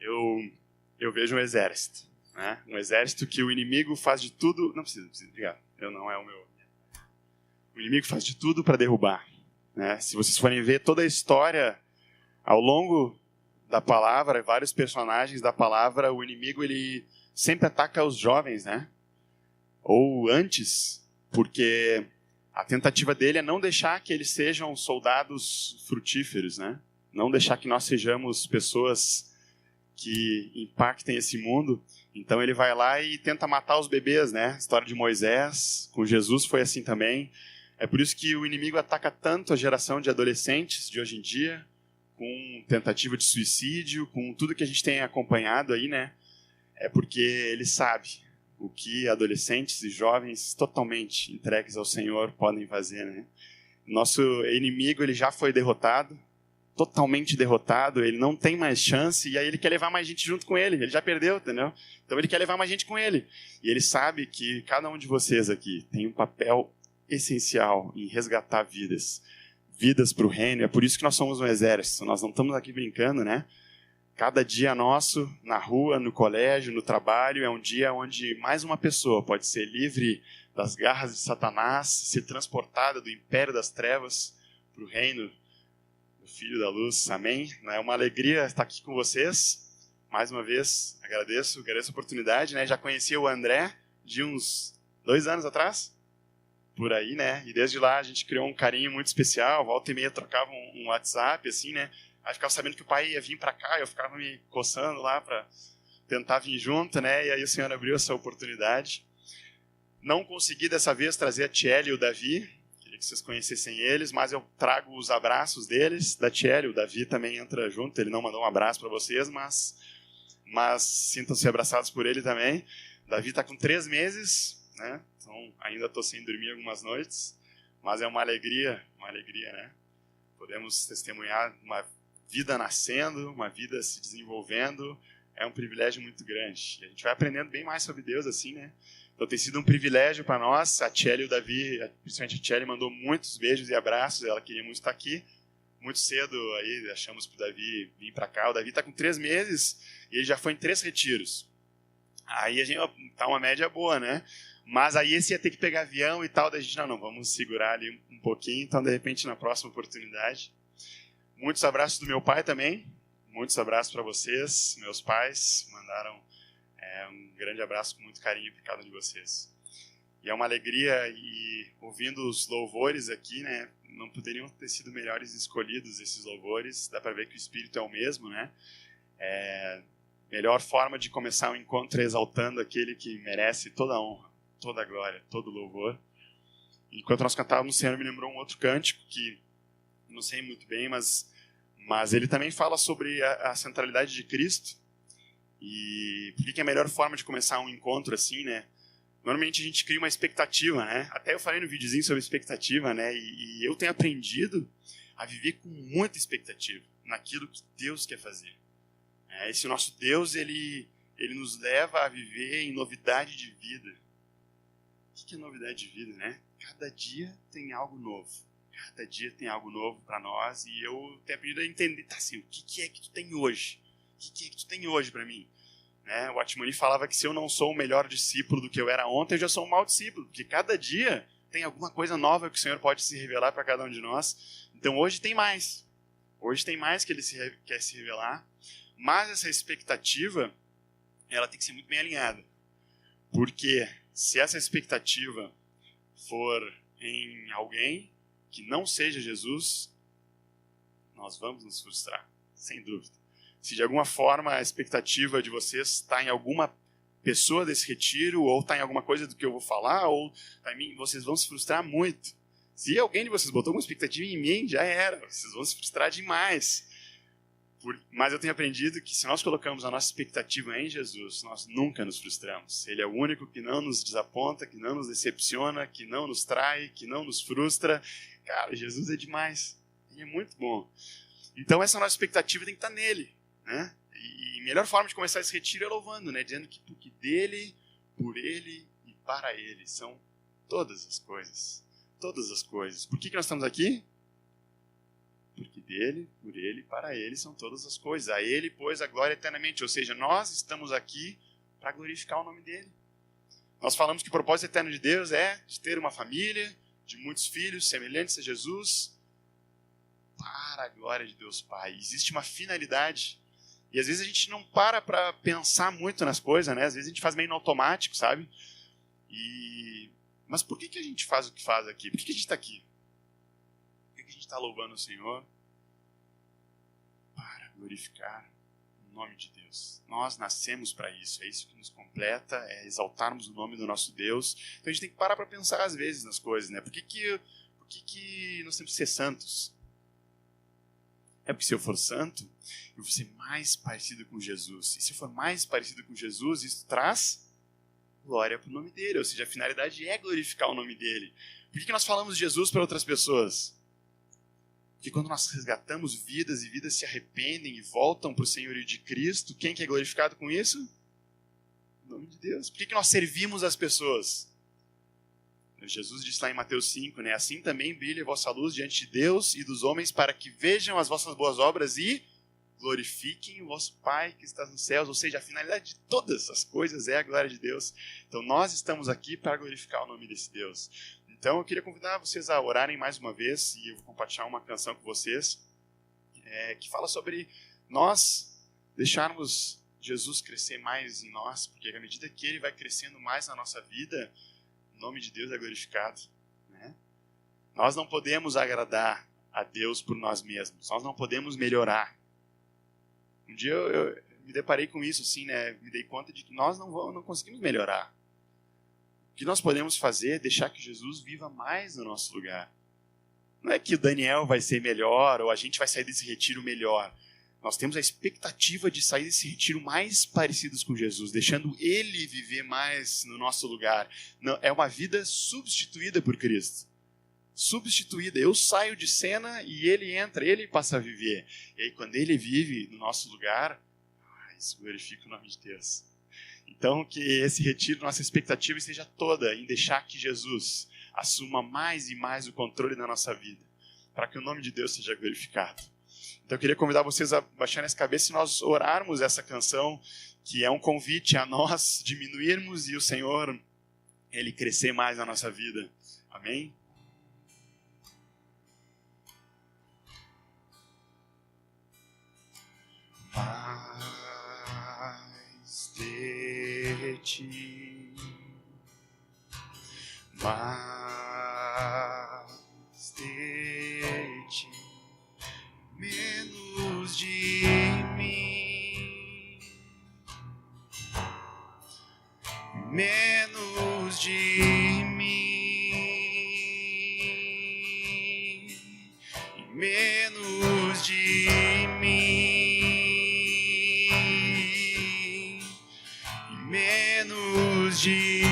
eu vejo um exército, né? Um exército que o inimigo faz de tudo... Não precisa, obrigado. Não é o meu... O inimigo faz de tudo para derrubar, né? Se vocês forem ver toda a história ao longo da palavra, vários personagens da palavra, o inimigo ele sempre ataca os jovens, né? Ou antes, porque a tentativa dele é não deixar que eles sejam soldados frutíferos, né? Não deixar que nós sejamos pessoas que impactem esse mundo. Então ele vai lá e tenta matar os bebês, né? A história de Moisés, com Jesus foi assim também. É por isso que o inimigo ataca tanto a geração de adolescentes de hoje em dia, com tentativa de suicídio, com tudo que a gente tem acompanhado aí, né? É porque ele sabe o que adolescentes e jovens totalmente entregues ao Senhor podem fazer, né? Nosso inimigo, ele já foi derrotado, totalmente derrotado, ele não tem mais chance, e aí ele quer levar mais gente junto com ele, ele já perdeu, entendeu? Então ele quer levar mais gente com ele. E ele sabe que cada um de vocês aqui tem um papel essencial em resgatar vidas para o reino. É por isso que nós somos um exército, nós não estamos aqui brincando, né? Cada dia nosso, na rua, no colégio, no trabalho, é um dia onde mais uma pessoa pode ser livre das garras de Satanás, ser transportada do império das trevas para o reino do Filho da Luz. Amém? É uma alegria estar aqui com vocês. Mais uma vez, agradeço a oportunidade, né? Já conheci o André de uns 2 anos atrás, por aí, né? E desde lá a gente criou um carinho muito especial. Volta e meia trocava um WhatsApp, assim, né? Aí ficava sabendo que o pai ia vir para cá, eu ficava me coçando lá para tentar vir junto, né? E aí o Senhor abriu essa oportunidade. Não consegui dessa vez trazer a Tiele e o Davi, queria que vocês conhecessem eles, mas eu trago os abraços deles, da Tiele. O Davi também entra junto, ele não mandou um abraço para vocês, mas sintam-se abraçados por ele também. O Davi está com 3 meses, né? Então ainda estou sem dormir algumas noites, mas é uma alegria, né? Podemos testemunhar uma vida nascendo, uma vida se desenvolvendo, é um privilégio muito grande. E a gente vai aprendendo bem mais sobre Deus assim, né? Então tem sido um privilégio para nós. A Tiele e o Davi, principalmente a Tiele, mandou muitos beijos e abraços, ela queria muito estar aqui. Muito cedo aí achamos para o Davi vir para cá. O Davi está com 3 meses e ele já foi em 3 retiros. Aí a gente tá uma média boa, né? Mas aí esse ia ter que pegar avião e tal, daí a gente não, vamos segurar ali um pouquinho, então de repente na próxima oportunidade. Muitos abraços do meu pai também, muitos abraços para vocês, meus pais, mandaram um grande abraço com muito carinho para cada um de vocês. E é uma alegria, e ouvindo os louvores aqui, né, não poderiam ter sido melhores escolhidos esses louvores, dá para ver que o Espírito é o mesmo, né? Melhor forma de começar um encontro é exaltando aquele que merece toda a honra, toda a glória, todo o louvor. Enquanto nós cantávamos, o Senhor me lembrou um outro cântico que não sei muito bem, mas ele também fala sobre a centralidade de Cristo. E por que é a melhor forma de começar um encontro assim, né? Normalmente a gente cria uma expectativa, né? Até eu falei no videozinho sobre expectativa, né? E eu tenho aprendido a viver com muita expectativa naquilo que Deus quer fazer. Esse nosso Deus, ele nos leva a viver em novidade de vida. O que é novidade de vida, né? Cada dia tem algo novo. Cada dia tem algo novo para nós, e eu tenho aprendido a entender, tá assim, o que é que tu tem hoje? O que é que tu tem hoje para mim? Né? O Atmani falava que se eu não sou o melhor discípulo do que eu era ontem, eu já sou um mau discípulo, porque cada dia tem alguma coisa nova que o Senhor pode se revelar para cada um de nós. Então hoje tem mais. Hoje tem mais que Ele quer se revelar, mas essa expectativa, ela tem que ser muito bem alinhada. Porque se essa expectativa for em alguém que não seja Jesus, nós vamos nos frustrar, sem dúvida. Se de alguma forma a expectativa de vocês está em alguma pessoa desse retiro, ou está em alguma coisa do que eu vou falar, ou tá em mim, vocês vão se frustrar muito. Se alguém de vocês botou alguma expectativa em mim, já era, vocês vão se frustrar demais. Mas eu tenho aprendido que se nós colocamos a nossa expectativa em Jesus, nós nunca nos frustramos. Ele é o único que não nos desaponta, que não nos decepciona, que não nos trai, que não nos frustra. Cara, Jesus é demais. Ele é muito bom. Então essa nossa expectativa tem que estar nele, né? E a melhor forma de começar esse retiro é louvando, né? Dizendo que porque dele, por ele e para ele são todas as coisas. Todas as coisas. Por que nós estamos aqui? Porque dele, por ele, para ele são todas as coisas. A ele, pois, a glória eternamente. Ou seja, nós estamos aqui para glorificar o nome dele. Nós falamos que o propósito eterno de Deus é de ter uma família, de muitos filhos semelhantes a Jesus, para a glória de Deus Pai. Existe uma finalidade. E às vezes a gente não para pensar muito nas coisas, né? Às vezes a gente faz meio no automático, sabe? Mas por que a gente faz o que faz aqui? Por que a gente está aqui? Por que a gente está louvando o Senhor? Para glorificar o nome de Deus. Nós nascemos para isso. É isso que nos completa, é exaltarmos o nome do nosso Deus. Então a gente tem que parar para pensar às vezes nas coisas, né? Por que nós temos que ser santos? É porque se eu for santo, eu vou ser mais parecido com Jesus. E se eu for mais parecido com Jesus, isso traz glória para o nome dele. Ou seja, a finalidade é glorificar o nome dele. Por que nós falamos de Jesus para outras pessoas? Porque quando nós resgatamos vidas e vidas se arrependem e voltam para o senhorio de Cristo, quem que é glorificado com isso? O nome de Deus. Por que nós servimos as pessoas? Jesus disse lá em Mateus 5, né? Assim também brilhe a vossa luz diante de Deus e dos homens, para que vejam as vossas boas obras e glorifiquem o vosso Pai que está nos céus. Ou seja, a finalidade de todas as coisas é a glória de Deus. Então nós estamos aqui para glorificar o nome desse Deus. Então eu queria convidar vocês a orarem mais uma vez, e eu vou compartilhar uma canção com vocês, que fala sobre nós deixarmos Jesus crescer mais em nós, porque à medida que Ele vai crescendo mais na nossa vida, o nome de Deus é glorificado, né? Nós não podemos agradar a Deus por nós mesmos, nós não podemos melhorar. Um dia eu me deparei com isso, assim, né? Me dei conta de que nós não conseguimos melhorar. O que nós podemos fazer é deixar que Jesus viva mais no nosso lugar. Não é que o Daniel vai ser melhor ou a gente vai sair desse retiro melhor. Nós temos a expectativa de sair desse retiro mais parecidos com Jesus, deixando Ele viver mais no nosso lugar. Não, é uma vida substituída por Cristo. Substituída. Eu saio de cena e Ele entra, Ele passa a viver. E aí quando Ele vive no nosso lugar, isso glorifica o nome de Deus. Então que esse retiro, nossa expectativa esteja toda em deixar que Jesus assuma mais e mais o controle da nossa vida, para que o nome de Deus seja glorificado. Então eu queria convidar vocês a baixarem as cabeças e nós orarmos essa canção, que é um convite a nós diminuirmos e o Senhor, Ele crescer mais na nossa vida. Amém? Mais de ti, mais de ti, menos de mim, menos de mim, menos de mim, menos de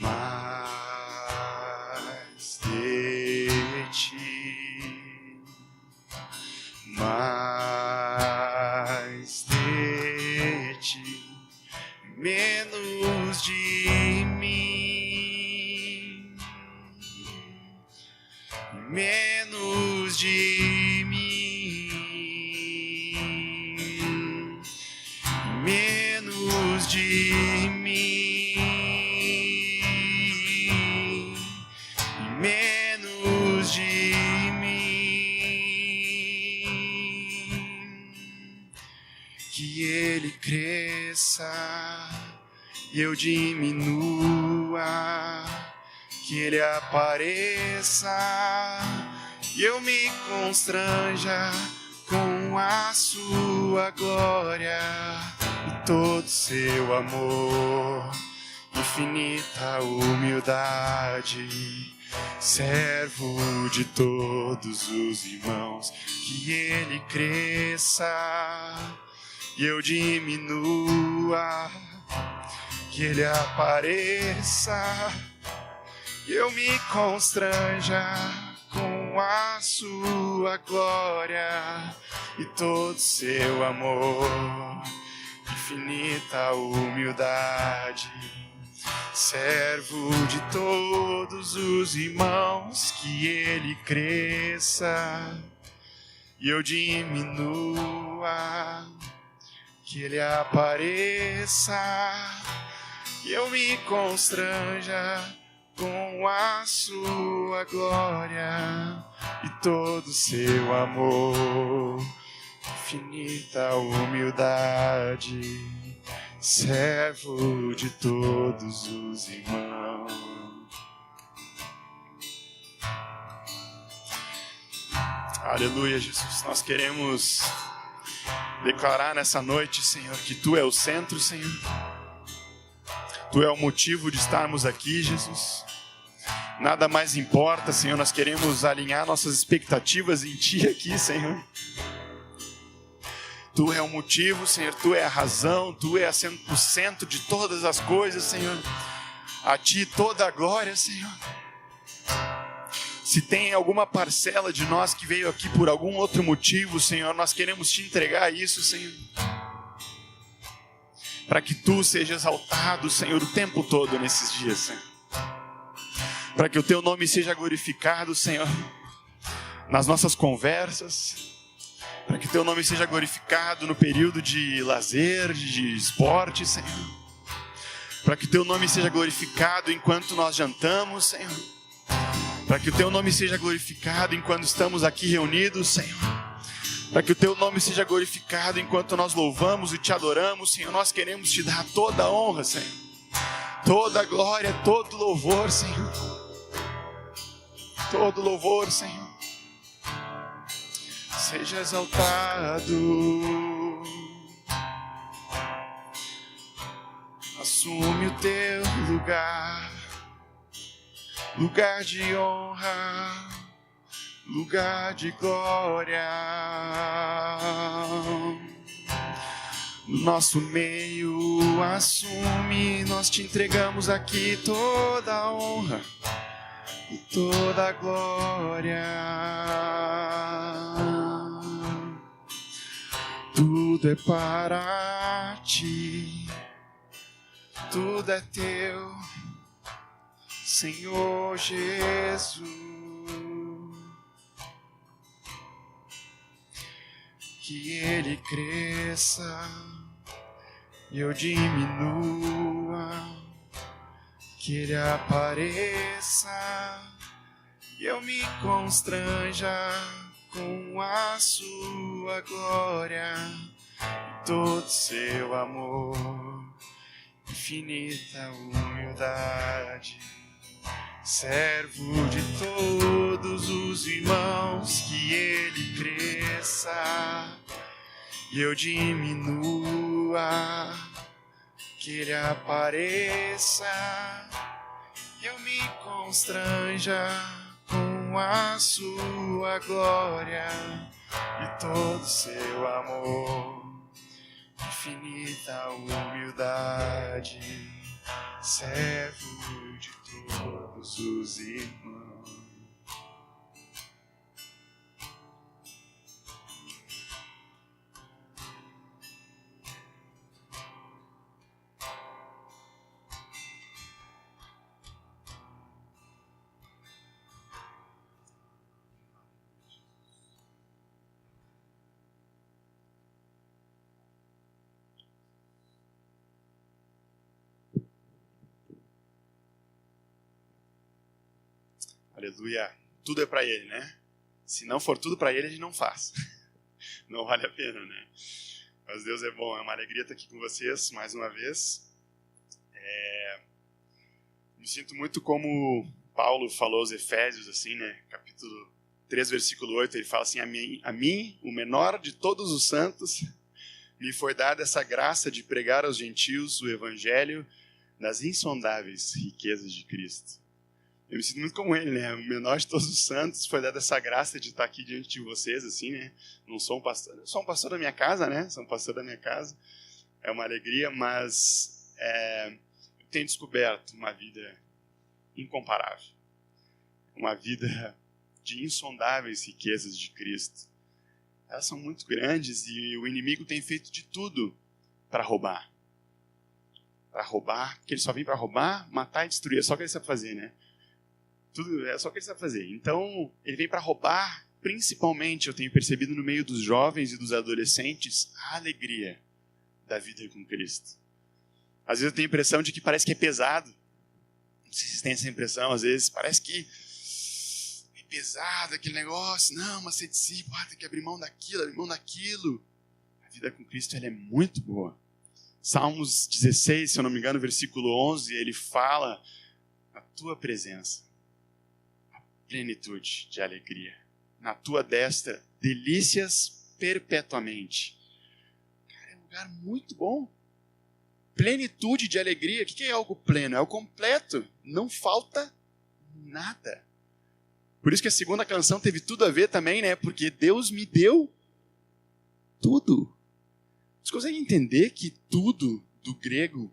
mais de ti, menos de mim, menos de mim, menos de mim, menos de que Ele cresça e eu diminua, que Ele apareça e eu me constranja com a sua glória e todo seu amor, infinita humildade, servo de todos os irmãos, que Ele cresça e eu diminua, que Ele apareça e eu me constranja com a sua glória e todo seu amor, infinita humildade, servo de todos os irmãos, que ele cresça e eu diminua, que ele apareça e eu me constranja com a sua glória e todo seu amor, infinita humildade, servo de todos os irmãos. Aleluia, Jesus. Nós queremos declarar nessa noite, Senhor, que Tu é o centro, Senhor. Tu é o motivo de estarmos aqui, Jesus. Nada mais importa, Senhor. Nós queremos alinhar nossas expectativas em Ti aqui, Senhor. Tu é o motivo, Senhor. Tu é a razão. Tu é o centro de todas as coisas, Senhor. A Ti toda a glória, Senhor. Se tem alguma parcela de nós que veio aqui por algum outro motivo, Senhor, nós queremos Te entregar isso, Senhor. Para que Tu seja exaltado, Senhor, o tempo todo nesses dias, Senhor. Para que o Teu nome seja glorificado, Senhor, nas nossas conversas. Para que Teu nome seja glorificado no período de lazer, de esporte, Senhor. Para que Teu nome seja glorificado enquanto nós jantamos, Senhor. Para que o Teu nome seja glorificado enquanto estamos aqui reunidos, Senhor. Para que o Teu nome seja glorificado enquanto nós louvamos e Te adoramos, Senhor. Nós queremos Te dar toda a honra, Senhor. Toda a glória, todo louvor, Senhor. Todo louvor, Senhor. Seja exaltado. Assume o Teu lugar. Lugar de honra, lugar de glória. No nosso meio assume, nós Te entregamos aqui toda a honra e toda a glória. Tudo é para Ti, tudo é Teu, Senhor Jesus. Que Ele cresça e eu diminua, que Ele apareça e eu me constranja com a sua glória e todo seu amor, infinita humildade. Servo de todos os irmãos, que ele cresça e eu diminua, que ele apareça e eu me constranja com a sua glória e todo seu amor, infinita humildade, servo de todos os irmãos. Aleluia. Tudo é para Ele, né? Se não for tudo para Ele, a gente não faz. Não vale a pena, né? Mas Deus é bom. É uma alegria estar aqui com vocês mais uma vez. Me sinto muito como Paulo falou aos Efésios, assim, né? Capítulo 3, versículo 8, ele fala assim: a mim, o menor de todos os santos, me foi dada essa graça de pregar aos gentios o evangelho das insondáveis riquezas de Cristo. Eu me sinto muito como ele, né? O menor de todos os santos, foi dada essa graça de estar aqui diante de vocês, assim, né? Não sou um pastor, eu sou um pastor da minha casa, né? Sou um pastor da minha casa. É uma alegria, mas eu tenho descoberto uma vida incomparável. Uma vida de insondáveis riquezas de Cristo. Elas são muito grandes e o inimigo tem feito de tudo para roubar, para roubar, porque ele só vem para roubar, matar e destruir. É só o que ele sabe fazer, né? Tudo é só o que ele sabe fazer. Então, ele vem para roubar, principalmente, eu tenho percebido no meio dos jovens e dos adolescentes, a alegria da vida com Cristo. Às vezes eu tenho a impressão de que parece que é pesado. Não sei se vocês têm essa impressão, às vezes parece que é pesado aquele negócio. Não, mas ser discípulo, tem que abrir mão daquilo, abrir mão daquilo. A vida com Cristo ela é muito boa. Salmos 16, se eu não me engano, versículo 11, ele fala: na tua presença, a plenitude de alegria. Na tua destra, delícias perpetuamente. Cara, é um lugar muito bom. Plenitude de alegria. O que é algo pleno? É o completo. Não falta nada. Por isso que a segunda canção teve tudo a ver também, né? Porque Deus me deu tudo. Vocês conseguem entender que tudo, do grego,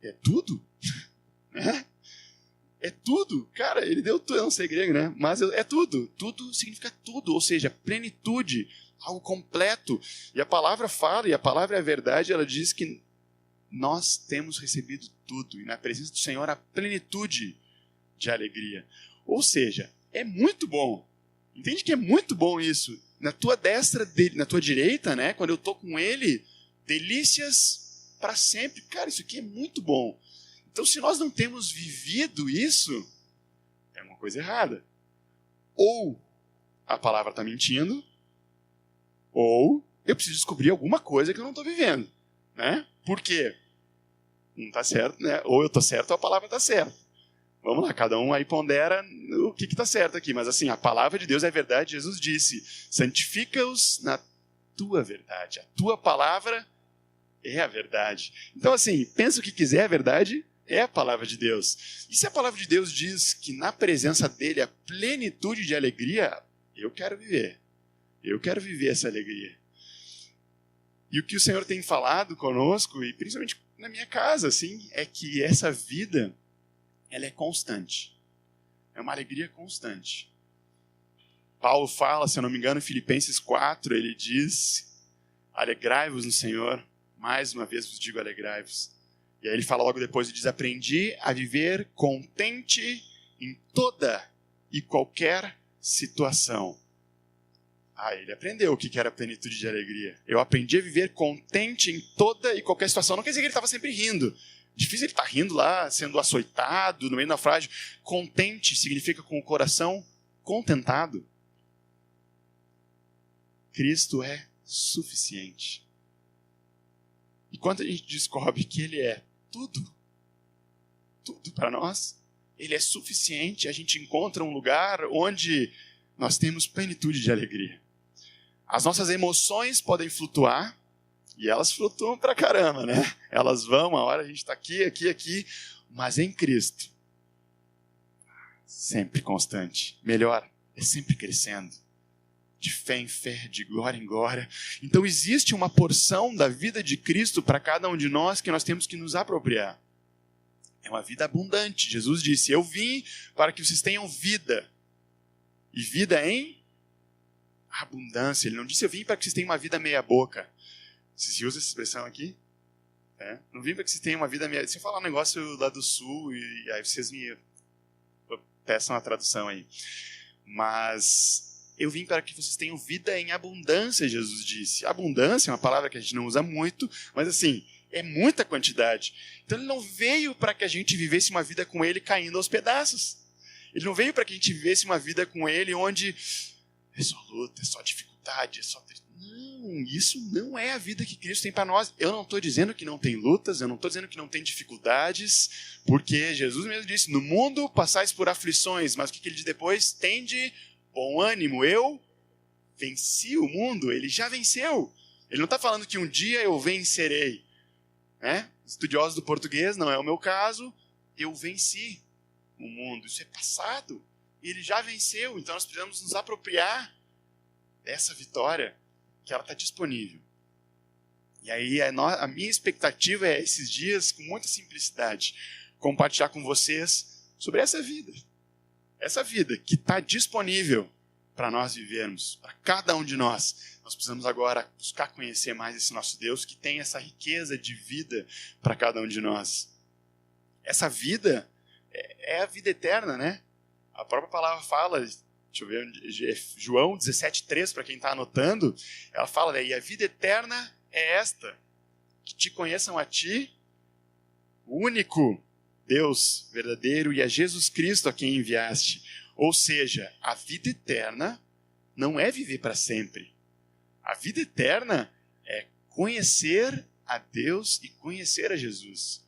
é tudo? É tudo. Cara, ele deu tudo. Eu não sei grego, né? Mas é tudo. Tudo significa tudo. Ou seja, plenitude, algo completo. E a palavra fala, e a palavra é a verdade, ela diz que nós temos recebido tudo. E na presença do Senhor, a plenitude de alegria. Ou seja, é muito bom. Entende que é muito bom isso? Na tua destra, na tua direita, né? Quando eu estou com Ele, delícias para sempre. Cara, isso aqui é muito bom. Então, se nós não temos vivido isso, é uma coisa errada. Ou a palavra está mentindo, ou eu preciso descobrir alguma coisa que eu não estou vivendo. Né? Por quê? Não está certo, né? Ou eu estou certo ou a palavra está certa. Vamos lá, cada um aí pondera o que está certo aqui. Mas assim, a palavra de Deus é verdade. Jesus disse: santifica-os na tua verdade. A tua palavra é a verdade. Então assim, pensa o que quiser, a verdade é a palavra de Deus. E se a palavra de Deus diz que na presença dele a plenitude de alegria, eu quero viver. Eu quero viver essa alegria. E o que o Senhor tem falado conosco, e principalmente na minha casa, assim, é que essa vida, ela é constante. É uma alegria constante. Paulo fala, se eu não me engano, em Filipenses 4, ele diz: alegrai-vos no Senhor, mais uma vez vos digo alegrai-vos. E aí ele fala logo depois e diz: aprendi a viver contente em toda e qualquer situação. Ele aprendeu o que era plenitude de alegria. Eu aprendi a viver contente em toda e qualquer situação. Não quer dizer que ele estava sempre rindo. Difícil ele estar rindo lá, sendo açoitado, no meio do naufrágio. Contente significa com o coração contentado. Cristo é suficiente. E quando a gente descobre que Ele é tudo para nós, Ele é suficiente, a gente encontra um lugar onde nós temos plenitude de alegria. As nossas emoções podem flutuar, e elas flutuam pra caramba, né? Elas vão, uma hora a gente está aqui, mas em Cristo, sempre constante. Melhor, é sempre crescendo. De fé em fé, de glória em glória. Então existe uma porção da vida de Cristo para cada um de nós que nós temos que nos apropriar. É uma vida abundante. Jesus disse: eu vim para que vocês tenham vida. E vida em abundância. Ele não disse: eu vim para que vocês tenham uma vida meia boca. Você usa essa expressão aqui? Não vim para que vocês tenham uma vida meia... Se eu falar um negócio lá do sul, e aí vocês me peçam a tradução aí. Mas eu vim para que vocês tenham vida em abundância, Jesus disse. Abundância é uma palavra que a gente não usa muito, mas assim, é muita quantidade. Então ele não veio para que a gente vivesse uma vida com ele caindo aos pedaços. Ele não veio para que a gente vivesse uma vida com ele onde é só luta, é só dificuldade, é só... Não, isso não é a vida que Cristo tem para nós. Eu não estou dizendo que não tem lutas, eu não estou dizendo que não tem dificuldades, porque Jesus mesmo disse: no mundo passais por aflições, mas o que ele diz depois? Tende bom ânimo, eu venci o mundo. Ele já venceu. Ele não está falando que um dia eu vencerei. Estudiosos do português, não é o meu caso, eu venci o mundo. Isso é passado. Ele já venceu, então nós precisamos nos apropriar dessa vitória, que ela está disponível. E aí a minha expectativa é, esses dias, com muita simplicidade, compartilhar com vocês sobre essa vida. Essa vida que está disponível para nós vivermos, para cada um de nós. Nós precisamos agora buscar conhecer mais esse nosso Deus que tem essa riqueza de vida para cada um de nós. Essa vida é a vida eterna, né? A própria palavra fala, deixa eu ver, João 17,3, para quem está anotando, ela fala, e a vida eterna é esta, que te conheçam a ti, o único Deus verdadeiro, e a Jesus Cristo a quem enviaste. Ou seja, a vida eterna não é viver para sempre. A vida eterna é conhecer a Deus e conhecer a Jesus.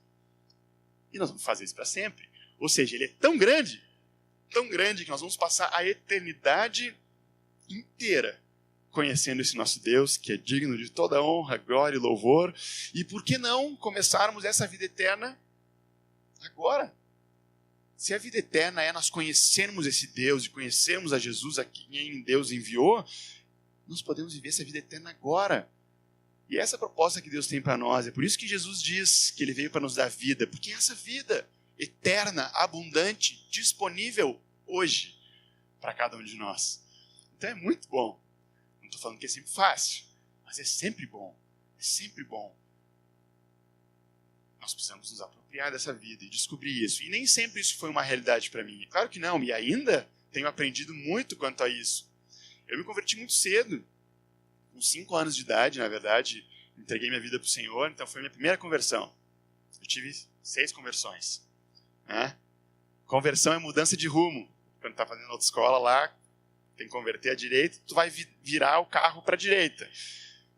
E nós vamos fazer isso para sempre. Ou seja, ele é tão grande que nós vamos passar a eternidade inteira conhecendo esse nosso Deus, que é digno de toda honra, glória e louvor. E por que não começarmos essa vida eterna agora? Se a vida eterna é nós conhecermos esse Deus e conhecermos a Jesus a quem Deus enviou, nós podemos viver essa vida eterna agora. E essa é a proposta que Deus tem para nós. É por isso que Jesus diz que ele veio para nos dar vida, porque é essa vida eterna, abundante, disponível hoje para cada um de nós. Então é muito bom. Não estou falando que é sempre fácil, mas é sempre bom. É sempre bom. Nós precisamos nos apropriar dessa vida e descobrir isso. E nem sempre isso foi uma realidade para mim. Claro que não, e ainda tenho aprendido muito quanto a isso. Eu me converti muito cedo, com 5 anos de idade, na verdade, entreguei minha vida para o Senhor, então foi a minha primeira conversão. Eu tive 6 conversões. Né? Conversão é mudança de rumo. Quando está fazendo autoescola lá, tem que converter à direita, tu vai virar o carro para a direita.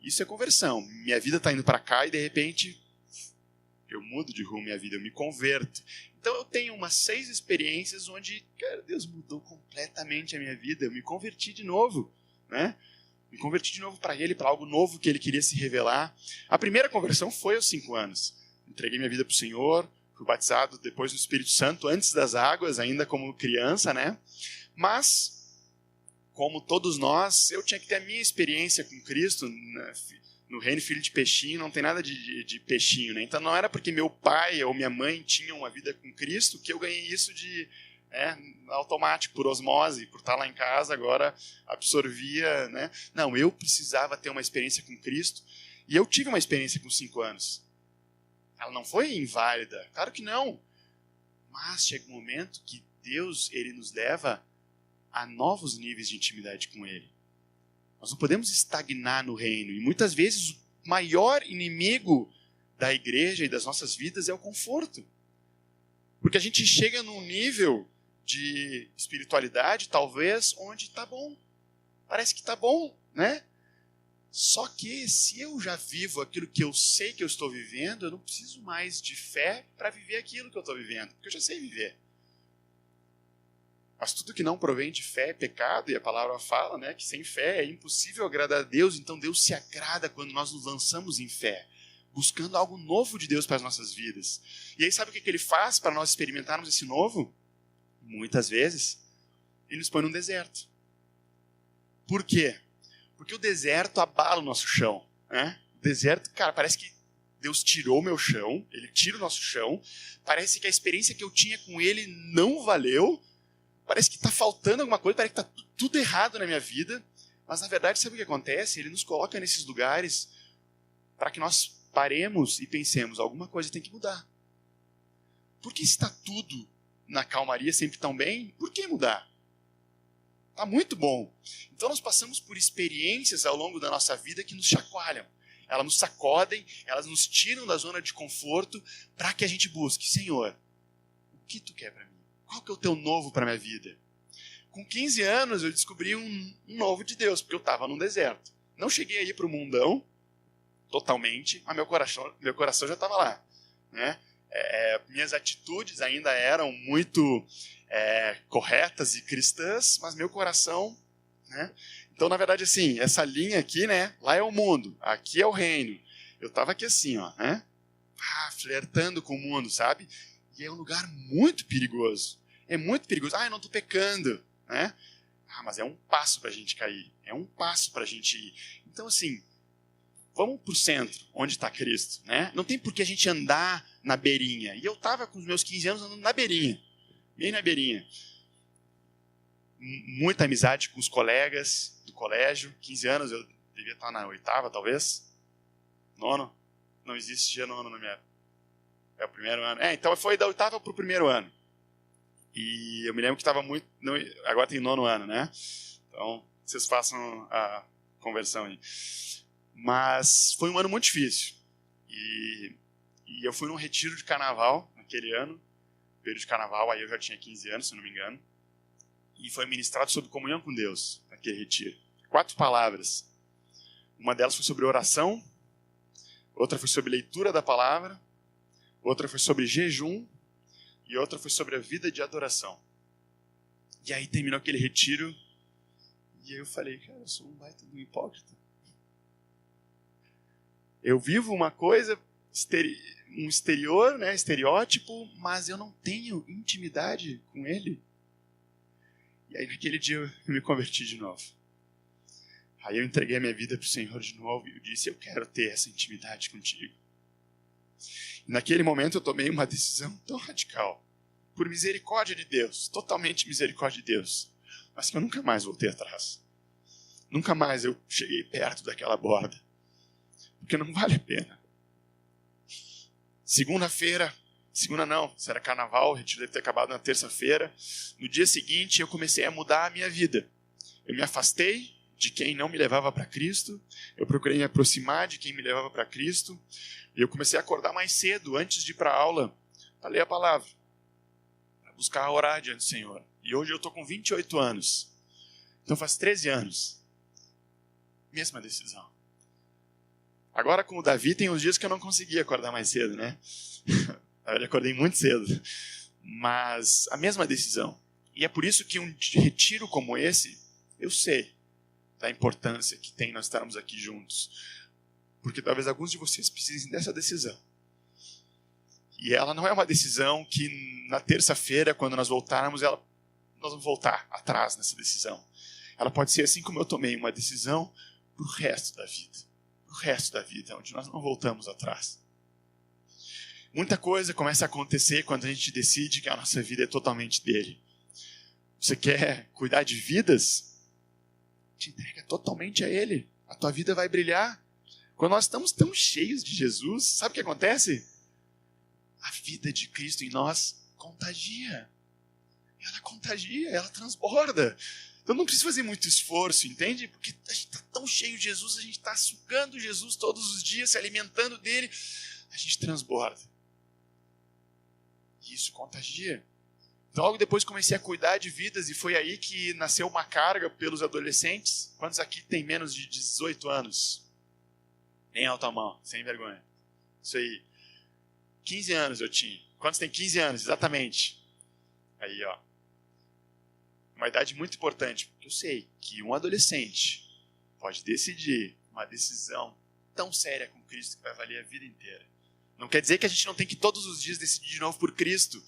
Isso é conversão. Minha vida está indo para cá e de repente eu mudo de rumo minha vida, eu me converto. Então eu tenho umas 6 experiências onde, cara, Deus mudou completamente a minha vida. Eu me converti de novo, né? Me converti de novo para Ele, para algo novo que Ele queria se revelar. A primeira conversão foi aos 5 anos. Entreguei minha vida para o Senhor, fui batizado depois do Espírito Santo, antes das águas, ainda como criança, né? Mas, como todos nós, eu tinha que ter a minha experiência com Cristo. No reino filho de peixinho não tem nada de peixinho, né? Então não era porque meu pai ou minha mãe tinham uma vida com Cristo que eu ganhei isso automático, por osmose, por estar lá em casa, agora absorvia, né? Não, eu precisava ter uma experiência com Cristo, e eu tive uma experiência com 5 anos. Ela não foi inválida, claro que não. Mas chega um momento que Deus, ele nos leva a novos níveis de intimidade com Ele. Nós não podemos estagnar no reino. E muitas vezes o maior inimigo da igreja e das nossas vidas é o conforto. Porque a gente chega num nível de espiritualidade, talvez, onde está bom. Parece que está bom, né? Só que se eu já vivo aquilo que eu sei que eu estou vivendo, eu não preciso mais de fé para viver aquilo que eu estou vivendo, porque eu já sei viver. Mas tudo que não provém de fé é pecado, e a palavra fala, né, que sem fé é impossível agradar a Deus. Então Deus se agrada quando nós nos lançamos em fé, buscando algo novo de Deus para as nossas vidas. E aí sabe o que Ele faz para nós experimentarmos esse novo? Muitas vezes, Ele nos põe num deserto. Por quê? Porque o deserto abala o nosso chão, né? O deserto, cara, parece que Deus tirou o meu chão, Ele tira o nosso chão, parece que a experiência que eu tinha com Ele não valeu, parece que está faltando alguma coisa, parece que está tudo errado na minha vida, mas na verdade, sabe o que acontece? Ele nos coloca nesses lugares para que nós paremos e pensemos, alguma coisa tem que mudar. Porque se está tudo na calmaria sempre tão bem, por que mudar? Está muito bom. Então nós passamos por experiências ao longo da nossa vida que nos chacoalham. Elas nos sacodem, elas nos tiram da zona de conforto para que a gente busque, Senhor, o que Tu quer para mim? Qual que é o Teu novo para a minha vida? Com 15 anos eu descobri um novo de Deus, porque eu estava num deserto. Não cheguei a ir para o mundão totalmente, mas meu coração já estava lá, né? Minhas atitudes ainda eram muito corretas e cristãs, mas meu coração, né? Então, na verdade, assim, essa linha aqui, né? Lá é o mundo, aqui é o reino. Eu estava aqui assim, ó, né? Flertando com o mundo, sabe? E é um lugar muito perigoso. É muito perigoso. Eu não estou pecando, né? Mas é um passo para a gente cair. É um passo para a gente ir. Então, assim, vamos para o centro, onde está Cristo, né? Não tem por que a gente andar na beirinha. E eu estava com os meus 15 anos andando na beirinha. Bem na beirinha. muita amizade com os colegas do colégio. 15 anos, eu devia estar na 8ª, talvez. 9º. Não existia 9º na minha época. É o primeiro ano. Então foi da 8ª para o primeiro ano. E eu me lembro que estava muito... Não, agora tem 9º ano, né? Então, vocês façam a conversão aí. Mas foi um ano muito difícil. E eu fui num retiro de carnaval naquele ano. Período de carnaval, aí eu já tinha 15 anos, se eu não me engano. E foi ministrado sobre comunhão com Deus, naquele retiro. 4 palavras. Uma delas foi sobre oração. Outra foi sobre leitura da palavra. Outra foi sobre jejum. E outra foi sobre a vida de adoração. E aí terminou aquele retiro. E aí eu falei, cara, eu sou um baita de um hipócrita. Eu vivo uma coisa, um exterior, né, estereótipo, mas eu não tenho intimidade com ele. E aí naquele dia eu me converti de novo. Aí eu entreguei a minha vida para o Senhor de novo e eu disse, eu quero ter essa intimidade contigo. E naquele momento eu tomei uma decisão tão radical, por misericórdia de Deus, totalmente misericórdia de Deus, mas que eu nunca mais voltei atrás. Nunca mais eu cheguei perto daquela borda, porque não vale a pena. Segunda-feira, era carnaval, o retiro deve ter acabado na terça-feira. No dia seguinte eu comecei a mudar a minha vida. Eu me afastei de quem não me levava para Cristo, eu procurei me aproximar de quem me levava para Cristo, e eu comecei a acordar mais cedo, antes de ir para a aula, para ler a palavra, para buscar orar diante do Senhor. E hoje eu estou com 28 anos, então faz 13 anos, mesma decisão. Agora com o Davi tem uns dias que eu não consegui acordar mais cedo, né? Eu acordei muito cedo, mas a mesma decisão. E é por isso que um retiro como esse, eu sei da importância que tem nós estarmos aqui juntos. Porque talvez alguns de vocês precisem dessa decisão. E ela não é uma decisão que na terça-feira, quando nós voltarmos, nós vamos voltar atrás nessa decisão. Ela pode ser assim como eu tomei uma decisão para o resto da vida. Para o resto da vida, onde nós não voltamos atrás. Muita coisa começa a acontecer quando a gente decide que a nossa vida é totalmente dele. Você quer cuidar de vidas? Te entrega totalmente a ele. A tua vida vai brilhar. Quando nós estamos tão cheios de Jesus, sabe o que acontece? A vida de Cristo em nós contagia. Ela contagia, ela transborda. Então não precisa fazer muito esforço, entende? Porque a gente está tão cheio de Jesus, a gente está sugando Jesus todos os dias, se alimentando dele, a gente transborda. E isso contagia. Então, logo depois comecei a cuidar de vidas e foi aí que nasceu uma carga pelos adolescentes. Quantos aqui tem menos de 18 anos? Nem alta mão, sem vergonha. Isso aí. 15 anos eu tinha. Quantos tem 15 anos? Exatamente. Aí, ó. Uma idade muito importante, porque eu sei que um adolescente pode decidir uma decisão tão séria com Cristo que vai valer a vida inteira. Não quer dizer que a gente não tem que todos os dias decidir de novo por Cristo.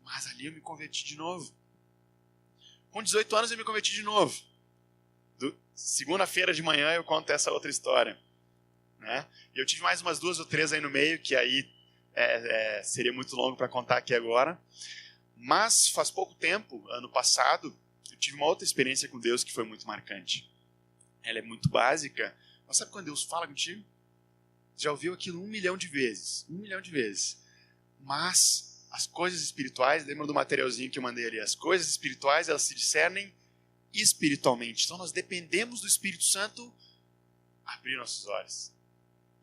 Mas ali eu me converti de novo. Com 18 anos eu me converti de novo. Segunda-feira de manhã eu conto essa outra história. Né? E eu tive mais umas 2 ou 3 aí no meio, que aí seria muito longo para contar aqui agora. Mas faz pouco tempo, ano passado, eu tive uma outra experiência com Deus que foi muito marcante. Ela é muito básica. Mas sabe quando Deus fala contigo? Já ouviu aquilo 1 milhão de vezes. 1 milhão de vezes. Mas as coisas espirituais, lembra do materialzinho que eu mandei ali? As coisas espirituais, elas se discernem espiritualmente. Então nós dependemos do Espírito Santo abrir nossos olhos.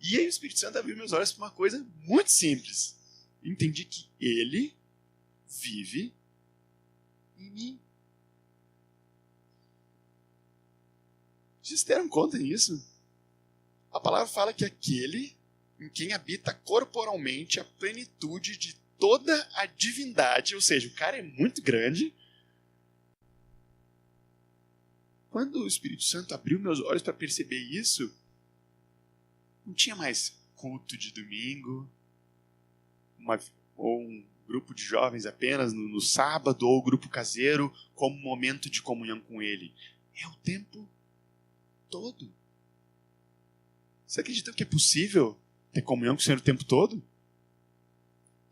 E aí o Espírito Santo abriu meus olhos para uma coisa muito simples. Eu entendi que ele vive em mim. Vocês deram conta nisso? A palavra fala que aquele em quem habita corporalmente a plenitude de toda a divindade, ou seja, o cara é muito grande. Quando o Espírito Santo abriu meus olhos para perceber isso, não tinha mais culto de domingo, ou um grupo de jovens apenas no sábado, ou grupo caseiro, como um momento de comunhão com Ele. É o tempo todo. Você acredita que é possível ter comunhão com o Senhor o tempo todo?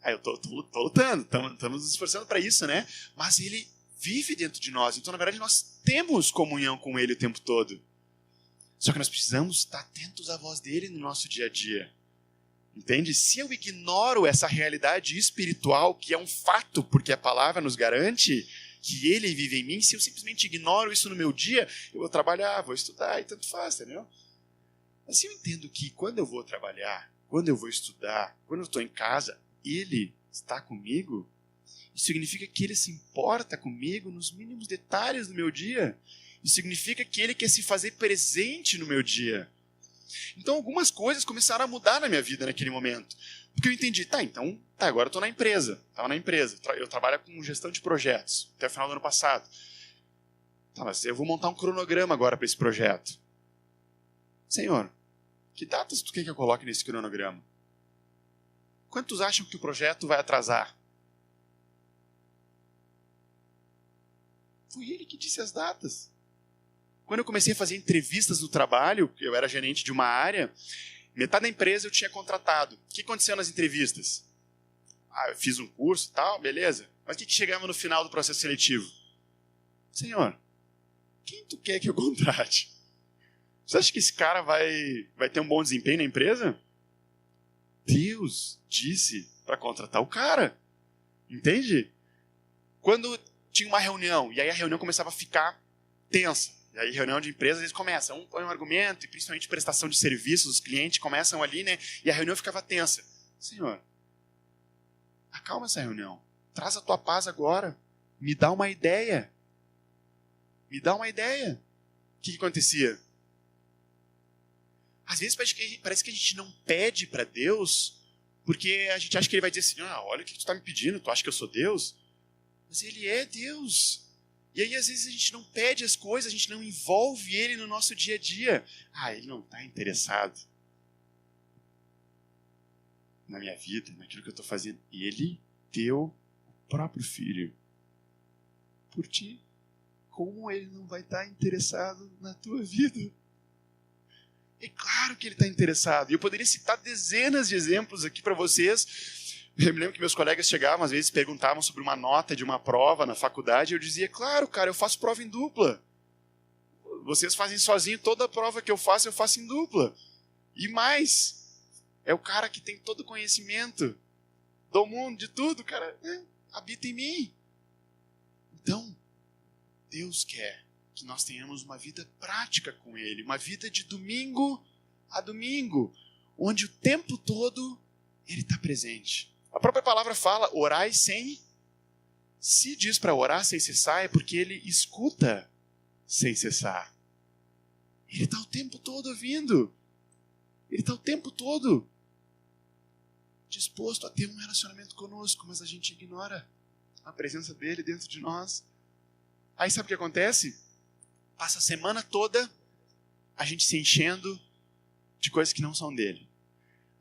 Eu tô lutando, estamos nos esforçando para isso, né? Mas Ele vive dentro de nós. Então, na verdade, nós temos comunhão com Ele o tempo todo. Só que nós precisamos estar atentos à voz dele no nosso dia a dia. Entende? Se eu ignoro essa realidade espiritual, que é um fato, porque a palavra nos garante que ele vive em mim, se eu simplesmente ignoro isso no meu dia, eu vou trabalhar, vou estudar e tanto faz, entendeu? Mas se eu entendo que quando eu vou trabalhar, quando eu vou estudar, quando eu estou em casa, ele está comigo, isso significa que ele se importa comigo nos mínimos detalhes do meu dia. Isso significa que ele quer se fazer presente no meu dia. Então algumas coisas começaram a mudar na minha vida naquele momento. Porque eu entendi, agora eu estou na empresa. Estava na empresa. Eu trabalho com gestão de projetos até o final do ano passado. Mas eu vou montar um cronograma agora para esse projeto. Senhor, que datas tu quer que eu coloque nesse cronograma? Quantos acham que o projeto vai atrasar? Foi ele que disse as datas. Quando eu comecei a fazer entrevistas no trabalho, eu era gerente de uma área, metade da empresa eu tinha contratado. O que aconteceu nas entrevistas? Eu fiz um curso e tal, beleza. Mas o que chegamos no final do processo seletivo? Senhor, quem tu quer que eu contrate? Você acha que esse cara vai ter um bom desempenho na empresa? Deus disse para contratar o cara. Entende? Quando tinha uma reunião, e aí a reunião começava a ficar tensa. E aí, reunião de empresas, eles começam, põe um argumento, e principalmente prestação de serviços, os clientes começam ali, né? E a reunião ficava tensa. Senhor, acalma essa reunião. Traz a tua paz agora. Me dá uma ideia. Me dá uma ideia. O que acontecia? Às vezes parece que a gente não pede para Deus, porque a gente acha que Ele vai dizer assim, olha o que tu está me pedindo, tu acha que eu sou Deus? Mas Ele é Deus. E aí, às vezes, a gente não pede as coisas, a gente não envolve Ele no nosso dia a dia. Ele não está interessado na minha vida, naquilo que eu estou fazendo. Ele deu o próprio Filho por ti. Como Ele não vai estar interessado na tua vida? É claro que Ele está interessado. E eu poderia citar dezenas de exemplos aqui para vocês. Eu me lembro que meus colegas chegavam, às vezes perguntavam sobre uma nota de uma prova na faculdade, e eu dizia, claro, cara, eu faço prova em dupla. Vocês fazem sozinho, toda a prova que eu faço em dupla. E mais, é o cara que tem todo o conhecimento do mundo, de tudo, cara, habita em mim. Então, Deus quer que nós tenhamos uma vida prática com Ele, uma vida de domingo a domingo, onde o tempo todo Ele está presente. A própria palavra fala, orai sem... Se diz para orar sem cessar, é porque Ele escuta sem cessar. Ele está o tempo todo ouvindo. Ele está o tempo todo disposto a ter um relacionamento conosco, mas a gente ignora a presença dele dentro de nós. Aí sabe o que acontece? Passa a semana toda a gente se enchendo de coisas que não são dele.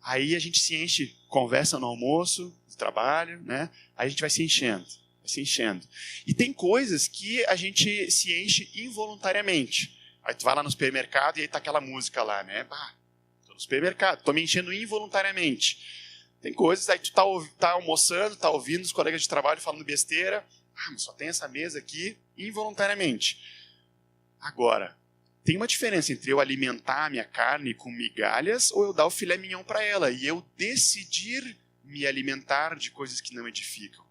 Aí a gente se enche, conversa no almoço, no trabalho, né? Aí a gente vai se enchendo. E tem coisas que a gente se enche involuntariamente. Aí tu vai lá no supermercado e aí tá aquela música lá, né? Tô no supermercado, tô me enchendo involuntariamente. Tem coisas, aí tu tá almoçando, tá ouvindo os colegas de trabalho falando besteira. Mas só tem essa mesa aqui, involuntariamente. Agora, tem uma diferença entre eu alimentar a minha carne com migalhas ou eu dar o filé mignon para ela e eu decidir me alimentar de coisas que não edificam.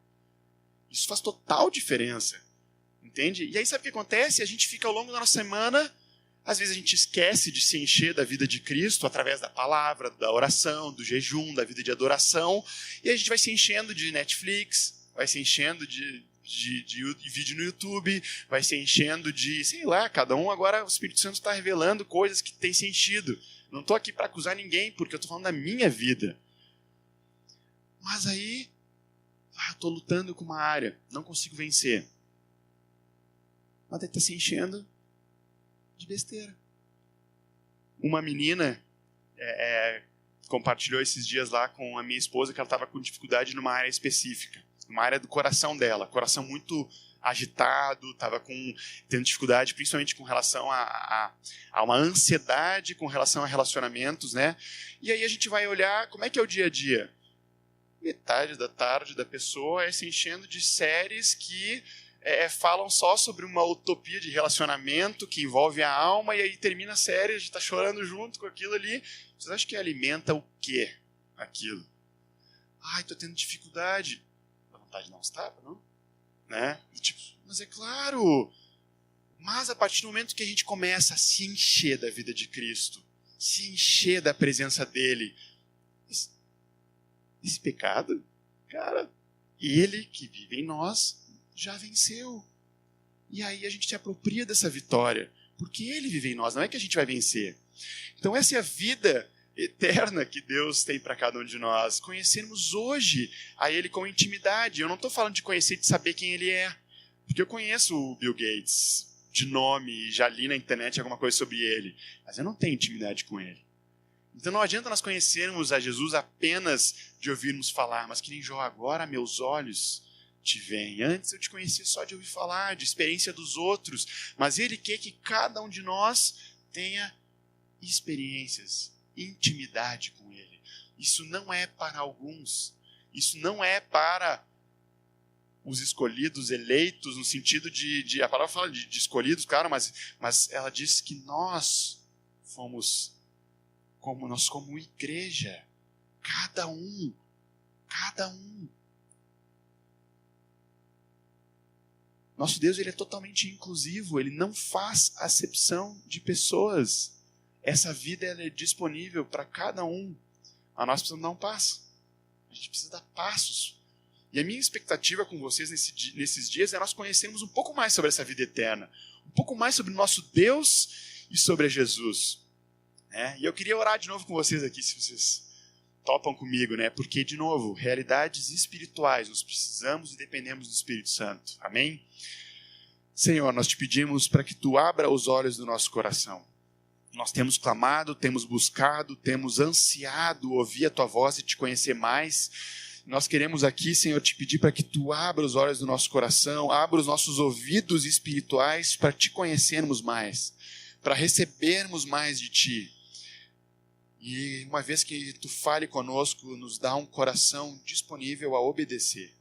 Isso faz total diferença, entende? E aí sabe o que acontece? A gente fica ao longo da nossa semana, às vezes a gente esquece de se encher da vida de Cristo através da palavra, da oração, do jejum, da vida de adoração, e a gente vai se enchendo de Netflix, vai se enchendo de vídeo no YouTube, vai se enchendo de, sei lá, cada um agora, o Espírito Santo está revelando coisas que têm sentido. Não estou aqui para acusar ninguém, porque eu estou falando da minha vida. Mas aí, eu estou lutando com uma área, não consigo vencer. Mas está se enchendo de besteira. Uma menina compartilhou esses dias lá com a minha esposa que ela estava com dificuldade numa área específica. Uma área do coração dela, coração muito agitado, estava tendo dificuldade, principalmente com relação a uma ansiedade com relação a relacionamentos, né? E aí a gente vai olhar como é que é o dia a dia. Metade da tarde da pessoa é se enchendo de séries que falam só sobre uma utopia de relacionamento que envolve a alma, e aí termina a série, a gente está chorando junto com aquilo ali. Vocês acham que alimenta o quê? Aquilo. Ai, estou tendo dificuldade. Dá vontade de dar uns tapas, não? Né? Tipo, mas é claro. Mas a partir do momento que a gente começa a se encher da vida de Cristo, se encher da presença dele, esse pecado, cara, ele que vive em nós já venceu. E aí a gente se apropria dessa vitória, porque ele vive em nós, não é que a gente vai vencer. Então essa é a vida eterna que Deus tem para cada um de nós. Conhecermos hoje a ele com intimidade. Eu não estou falando de conhecer, de saber quem ele é, porque eu conheço o Bill Gates de nome, já li na internet alguma coisa sobre ele, mas eu não tenho intimidade com ele. Então não adianta nós conhecermos a Jesus apenas de ouvirmos falar, mas que nem Jó, agora meus olhos te veem. Antes eu te conhecia só de ouvir falar, de experiência dos outros, mas ele quer que cada um de nós tenha experiências, intimidade com ele. Isso não é para alguns, isso não é para os escolhidos, eleitos, no sentido de a palavra fala de escolhidos, claro, mas ela diz que nós fomos como igreja, cada um. Nosso Deus, ele é totalmente inclusivo, ele não faz acepção de pessoas. Essa vida ela é disponível para cada um. Mas nós precisamos dar um passo. A gente precisa dar passos. E a minha expectativa com vocês nesses dias é nós conhecermos um pouco mais sobre essa vida eterna, um pouco mais sobre o nosso Deus e sobre Jesus. E eu queria orar de novo com vocês aqui, se vocês topam comigo, né? Porque, de novo, realidades espirituais, nós precisamos e dependemos do Espírito Santo. Amém? Senhor, nós te pedimos para que tu abra os olhos do nosso coração. Nós temos clamado, temos buscado, temos ansiado ouvir a tua voz e te conhecer mais. Nós queremos aqui, Senhor, te pedir para que tu abra os olhos do nosso coração, abra os nossos ouvidos espirituais para te conhecermos mais, para recebermos mais de ti. E uma vez que tu fale conosco, nos dá um coração disponível a obedecer.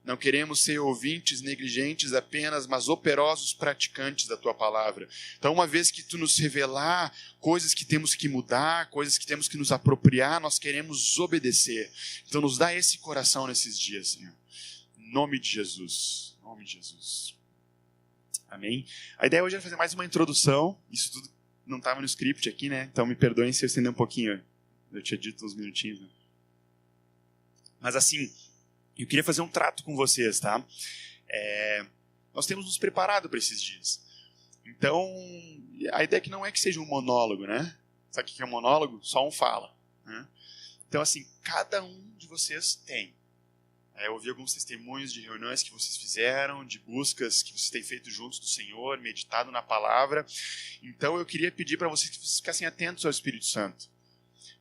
Não queremos ser ouvintes negligentes apenas, mas operosos praticantes da tua palavra. Então, uma vez que tu nos revelar coisas que temos que mudar, coisas que temos que nos apropriar, nós queremos obedecer. Então, nos dá esse coração nesses dias, Senhor. Em nome de Jesus. Em nome de Jesus. Amém? A ideia hoje é fazer mais uma introdução. Isso tudo não estava no script aqui, né? Então, me perdoem se eu estender um pouquinho. Eu tinha dito uns minutinhos, né? Mas assim, eu queria fazer um trato com vocês, tá? Nós temos nos preparado para esses dias. Então, a ideia não é que seja um monólogo, né? Sabe o que é um monólogo? Só um fala, né? Então, assim, cada um de vocês tem. Eu ouvi alguns testemunhos de reuniões que vocês fizeram, de buscas que vocês têm feito juntos do Senhor, meditado na palavra. Então, eu queria pedir para vocês que vocês ficassem atentos ao Espírito Santo.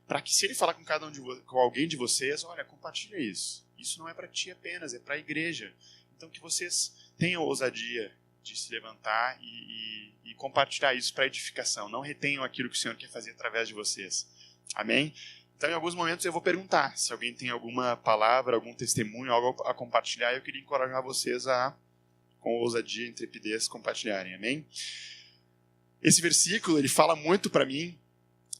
Para que, se ele falar com com alguém de vocês, olha, compartilha isso. Isso não é para ti apenas, é para a igreja. Então, que vocês tenham ousadia de se levantar e compartilhar isso para edificação. Não retenham aquilo que o Senhor quer fazer através de vocês. Amém? Então, em alguns momentos, eu vou perguntar se alguém tem alguma palavra, algum testemunho, algo a compartilhar. Eu queria encorajar vocês a, com ousadia e intrepidez, compartilharem. Amém? Esse versículo, ele fala muito para mim.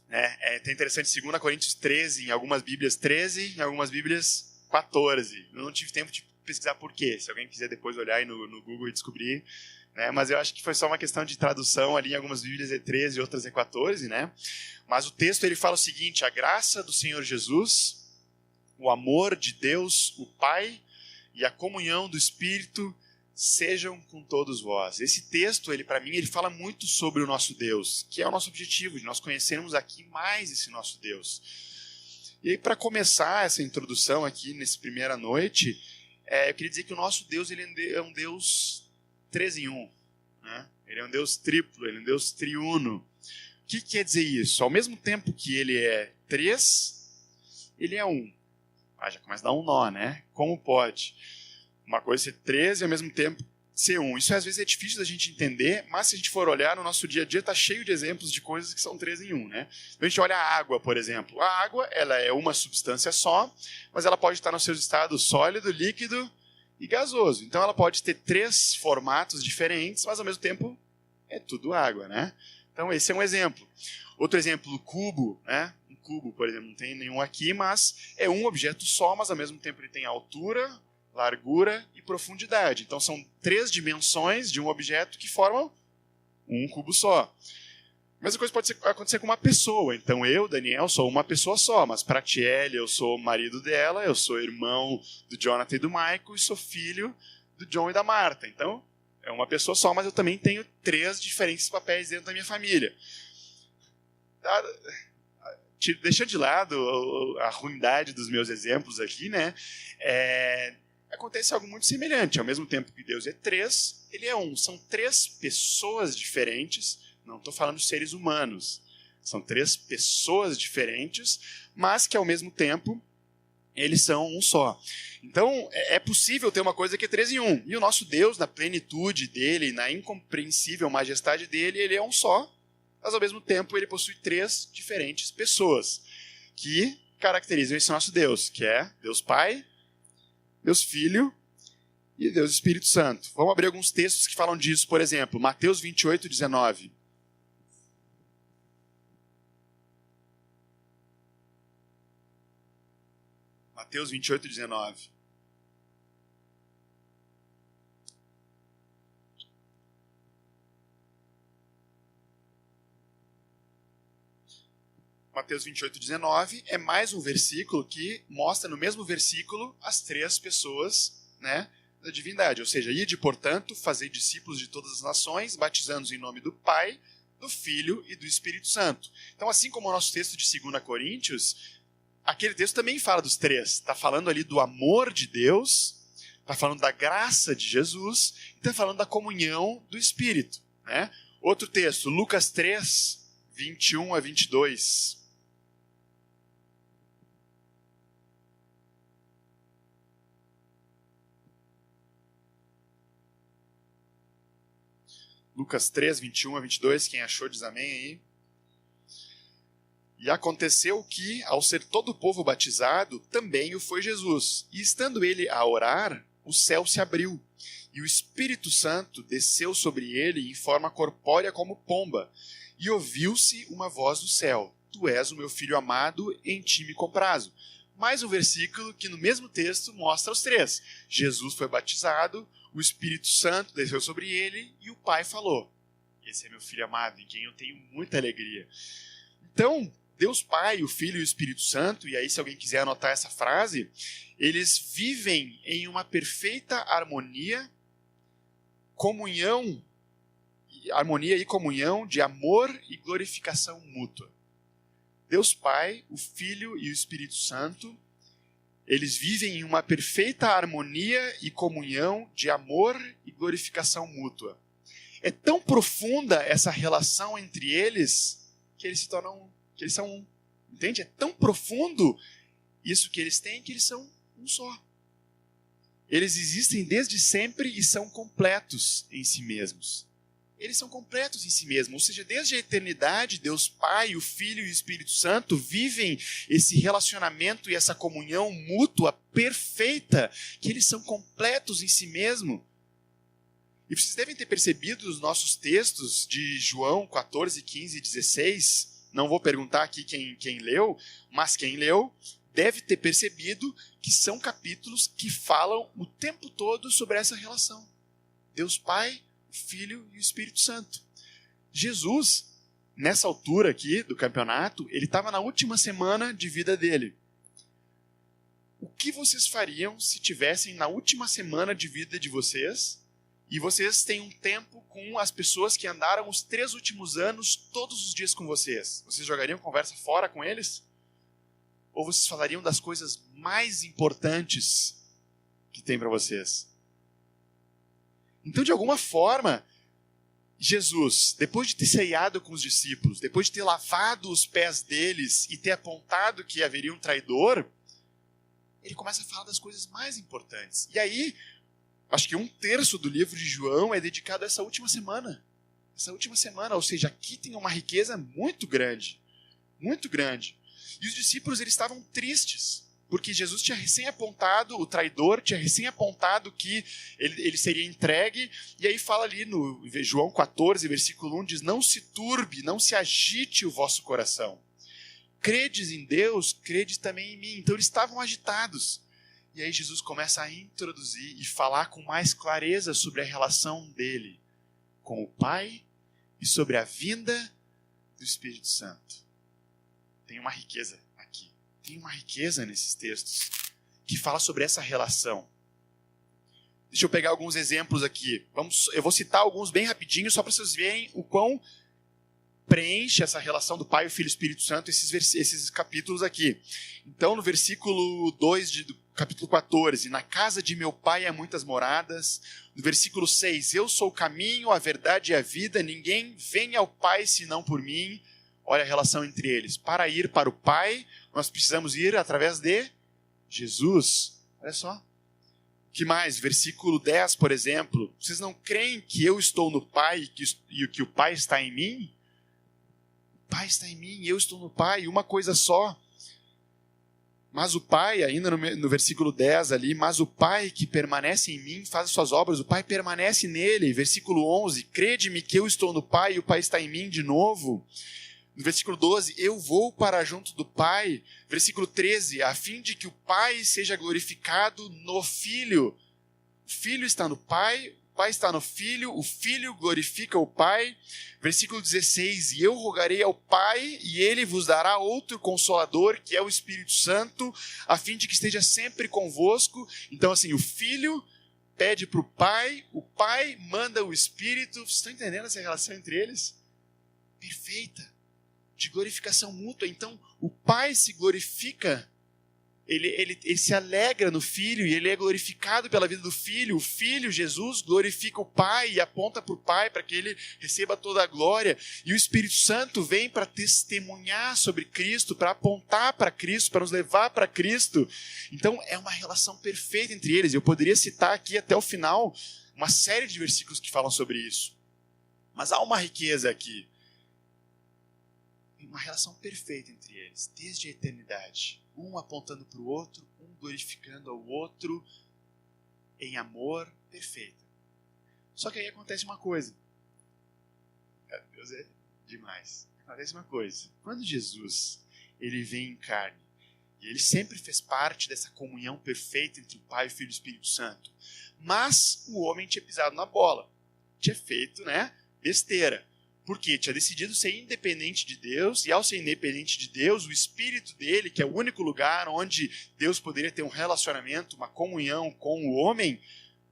É interessante, 2 Coríntios 13, em algumas Bíblias 13, em algumas Bíblias 14. Eu não tive tempo de pesquisar por quê. Se alguém quiser depois olhar aí no Google e descobrir. Mas eu acho que foi só uma questão de tradução ali, em algumas Bíblias é 13 e outras é 14, né? Mas o texto ele fala o seguinte: a graça do Senhor Jesus, o amor de Deus, o Pai, e a comunhão do Espírito sejam com todos vós. Esse texto, para mim, ele fala muito sobre o nosso Deus, que é o nosso objetivo, de nós conhecermos aqui mais esse nosso Deus. E aí, para começar essa introdução aqui, nessa primeira noite, eu queria dizer que o nosso Deus ele é um Deus 3 em 1. Né? Ele é um Deus triplo, ele é um Deus triuno. O que quer dizer isso? Ao mesmo tempo que ele é 3, ele é 1. Já começa a dar um nó, né? Como pode? Uma coisa ser 3 e ao mesmo tempo ser 1. Isso às vezes é difícil da gente entender, mas se a gente for olhar no nosso dia a dia, está cheio de exemplos de coisas que são 3 em 1. Né? Então a gente olha a água, por exemplo. A água ela é uma substância só, mas ela pode estar nos seus estados sólido, líquido e gasoso. Então ela pode ter 3 formatos diferentes, mas ao mesmo tempo é tudo água, né? Então esse é um exemplo. Outro exemplo, o cubo, né? Um cubo, por exemplo, não tem nenhum aqui, mas é um objeto só, mas ao mesmo tempo ele tem altura, largura e profundidade. Então são 3 dimensões de um objeto que formam um cubo só. A mesma coisa pode acontecer com uma pessoa. Então eu, Daniel, sou uma pessoa só, mas para a Tiele eu sou o marido dela, eu sou irmão do Jonathan e do Michael e sou filho do John e da Marta. Então é uma pessoa só, mas eu também tenho 3 diferentes papéis dentro da minha família. Deixando de lado a ruindade dos meus exemplos aqui, né? Acontece algo muito semelhante. Ao mesmo tempo que Deus é 3, ele é um. São 3 pessoas diferentes. Não estou falando de seres humanos. São 3 pessoas diferentes, mas que ao mesmo tempo eles são um só. Então é possível ter uma coisa que é 3 em 1. E o nosso Deus, na plenitude dele, na incompreensível majestade dele, ele é um só, mas ao mesmo tempo ele possui 3 diferentes pessoas que caracterizam esse nosso Deus, que é Deus Pai, Deus Filho e Deus Espírito Santo. Vamos abrir alguns textos que falam disso, por exemplo, Mateus 28, 19. Mateus 28, 19. Mateus 28, 19 é mais um versículo que mostra no mesmo versículo as 3 pessoas, né, da divindade. Ou seja, ide, portanto, fazei discípulos de todas as nações, batizando-os em nome do Pai, do Filho e do Espírito Santo. Então, assim como o nosso texto de 2 Coríntios, aquele texto também fala dos 3. Está falando ali do amor de Deus, está falando da graça de Jesus, e está falando da comunhão do Espírito, né? Outro texto, Lucas 3, 21 a 22. Lucas 3, 21 a 22, quem achou diz amém aí. E aconteceu que, ao ser todo o povo batizado, também o foi Jesus. E estando ele a orar, o céu se abriu, e o Espírito Santo desceu sobre ele em forma corpórea como pomba, e ouviu-se uma voz do céu: Tu és o meu filho amado, em ti me comprazo. Mais um versículo que no mesmo texto mostra os 3. Jesus foi batizado, o Espírito Santo desceu sobre ele e o Pai falou: Esse é meu filho amado, em quem eu tenho muita alegria. Então, Deus Pai, o Filho e o Espírito Santo, e aí se alguém quiser anotar essa frase, eles vivem em uma perfeita harmonia, harmonia e comunhão de amor e glorificação mútua. Deus Pai, o Filho e o Espírito Santo, eles vivem em uma perfeita harmonia e comunhão de amor e glorificação mútua. É tão profunda essa relação entre eles que eles se tornam, que eles são um. Entende? É tão profundo isso que eles têm que eles são um só. Eles existem desde sempre e são completos em si mesmos. Eles são completos em si mesmos, ou seja, desde a eternidade, Deus Pai, o Filho e o Espírito Santo vivem esse relacionamento e essa comunhão mútua perfeita, que eles são completos em si mesmos. E vocês devem ter percebido nos nossos textos de João 14, 15 e 16, não vou perguntar aqui quem leu, mas quem leu deve ter percebido que são capítulos que falam o tempo todo sobre essa relação. Deus Pai, o Filho e o Espírito Santo. Jesus, nessa altura aqui do campeonato, ele estava na última semana de vida dele. O que vocês fariam se tivessem na última semana de vida de vocês e vocês têm um tempo com as pessoas que andaram os 3 últimos anos todos os dias com vocês? Vocês jogariam conversa fora com eles? Ou vocês falariam das coisas mais importantes que tem para vocês? Então, de alguma forma, Jesus, depois de ter ceiado com os discípulos, depois de ter lavado os pés deles e ter apontado que haveria um traidor, ele começa a falar das coisas mais importantes. E aí, acho que 1/3 do livro de João é dedicado a essa última semana. Essa última semana, ou seja, aqui tem uma riqueza muito grande. Muito grande. E os discípulos, eles estavam tristes, porque Jesus tinha recém apontado, o traidor tinha recém apontado que ele seria entregue, e aí fala ali no João 14, versículo 1, diz: não se turbe, não se agite o vosso coração. Credes em Deus, credes também em mim. Então eles estavam agitados. E aí Jesus começa a introduzir e falar com mais clareza sobre a relação dele com o Pai e sobre a vinda do Espírito Santo. Tem uma riqueza aqui. Tem uma riqueza nesses textos que fala sobre essa relação. Deixa eu pegar alguns exemplos aqui. Eu vou citar alguns bem rapidinho, só para vocês verem o quão preenche essa relação do Pai, o Filho e o Espírito Santo, esses capítulos aqui. Então, no versículo 2 do capítulo 14, na casa de meu Pai há muitas moradas. No versículo 6, eu sou o caminho, a verdade e a vida, ninguém vem ao Pai senão por mim. Olha a relação entre eles. Para ir para o Pai, nós precisamos ir através de Jesus. Olha só. Que mais? Versículo 10, por exemplo. Vocês não creem que eu estou no Pai e que o Pai está em mim? O Pai está em mim, eu estou no Pai, uma coisa só. Mas o Pai, ainda no versículo 10 ali, mas o Pai que permanece em mim faz as suas obras, o Pai permanece nele. Versículo 11, crede-me que eu estou no Pai e o Pai está em mim de novo. No versículo 12, eu vou para junto do Pai. Versículo 13, a fim de que o Pai seja glorificado no Filho. O Filho está no Pai, o Pai está no Filho, o Filho glorifica o Pai. Versículo 16, e eu rogarei ao Pai, e Ele vos dará outro Consolador, que é o Espírito Santo, a fim de que esteja sempre convosco. Então, assim, o Filho pede para o Pai manda o Espírito. Vocês estão entendendo essa relação entre eles? Perfeita. De glorificação mútua. Então, o Pai se glorifica, ele se alegra no Filho, e ele é glorificado pela vida do Filho. O Filho, Jesus, glorifica o Pai e aponta para o Pai para que ele receba toda a glória. E o Espírito Santo vem para testemunhar sobre Cristo, para apontar para Cristo, para nos levar para Cristo. Então, é uma relação perfeita entre eles. Eu poderia citar aqui até o final uma série de versículos que falam sobre isso. Mas há uma riqueza aqui. Uma relação perfeita entre eles, desde a eternidade. Um apontando para o outro, um glorificando ao outro, em amor, perfeito. Só que aí acontece uma coisa. Deus é demais. Acontece uma coisa. Quando Jesus ele vem em carne, e ele sempre fez parte dessa comunhão perfeita entre o Pai, o Filho e o Espírito Santo, mas o homem tinha pisado na bola. Tinha feito, besteira. Porque tinha decidido ser independente de Deus, e ao ser independente de Deus, o Espírito dele, que é o único lugar onde Deus poderia ter um relacionamento, uma comunhão com o homem,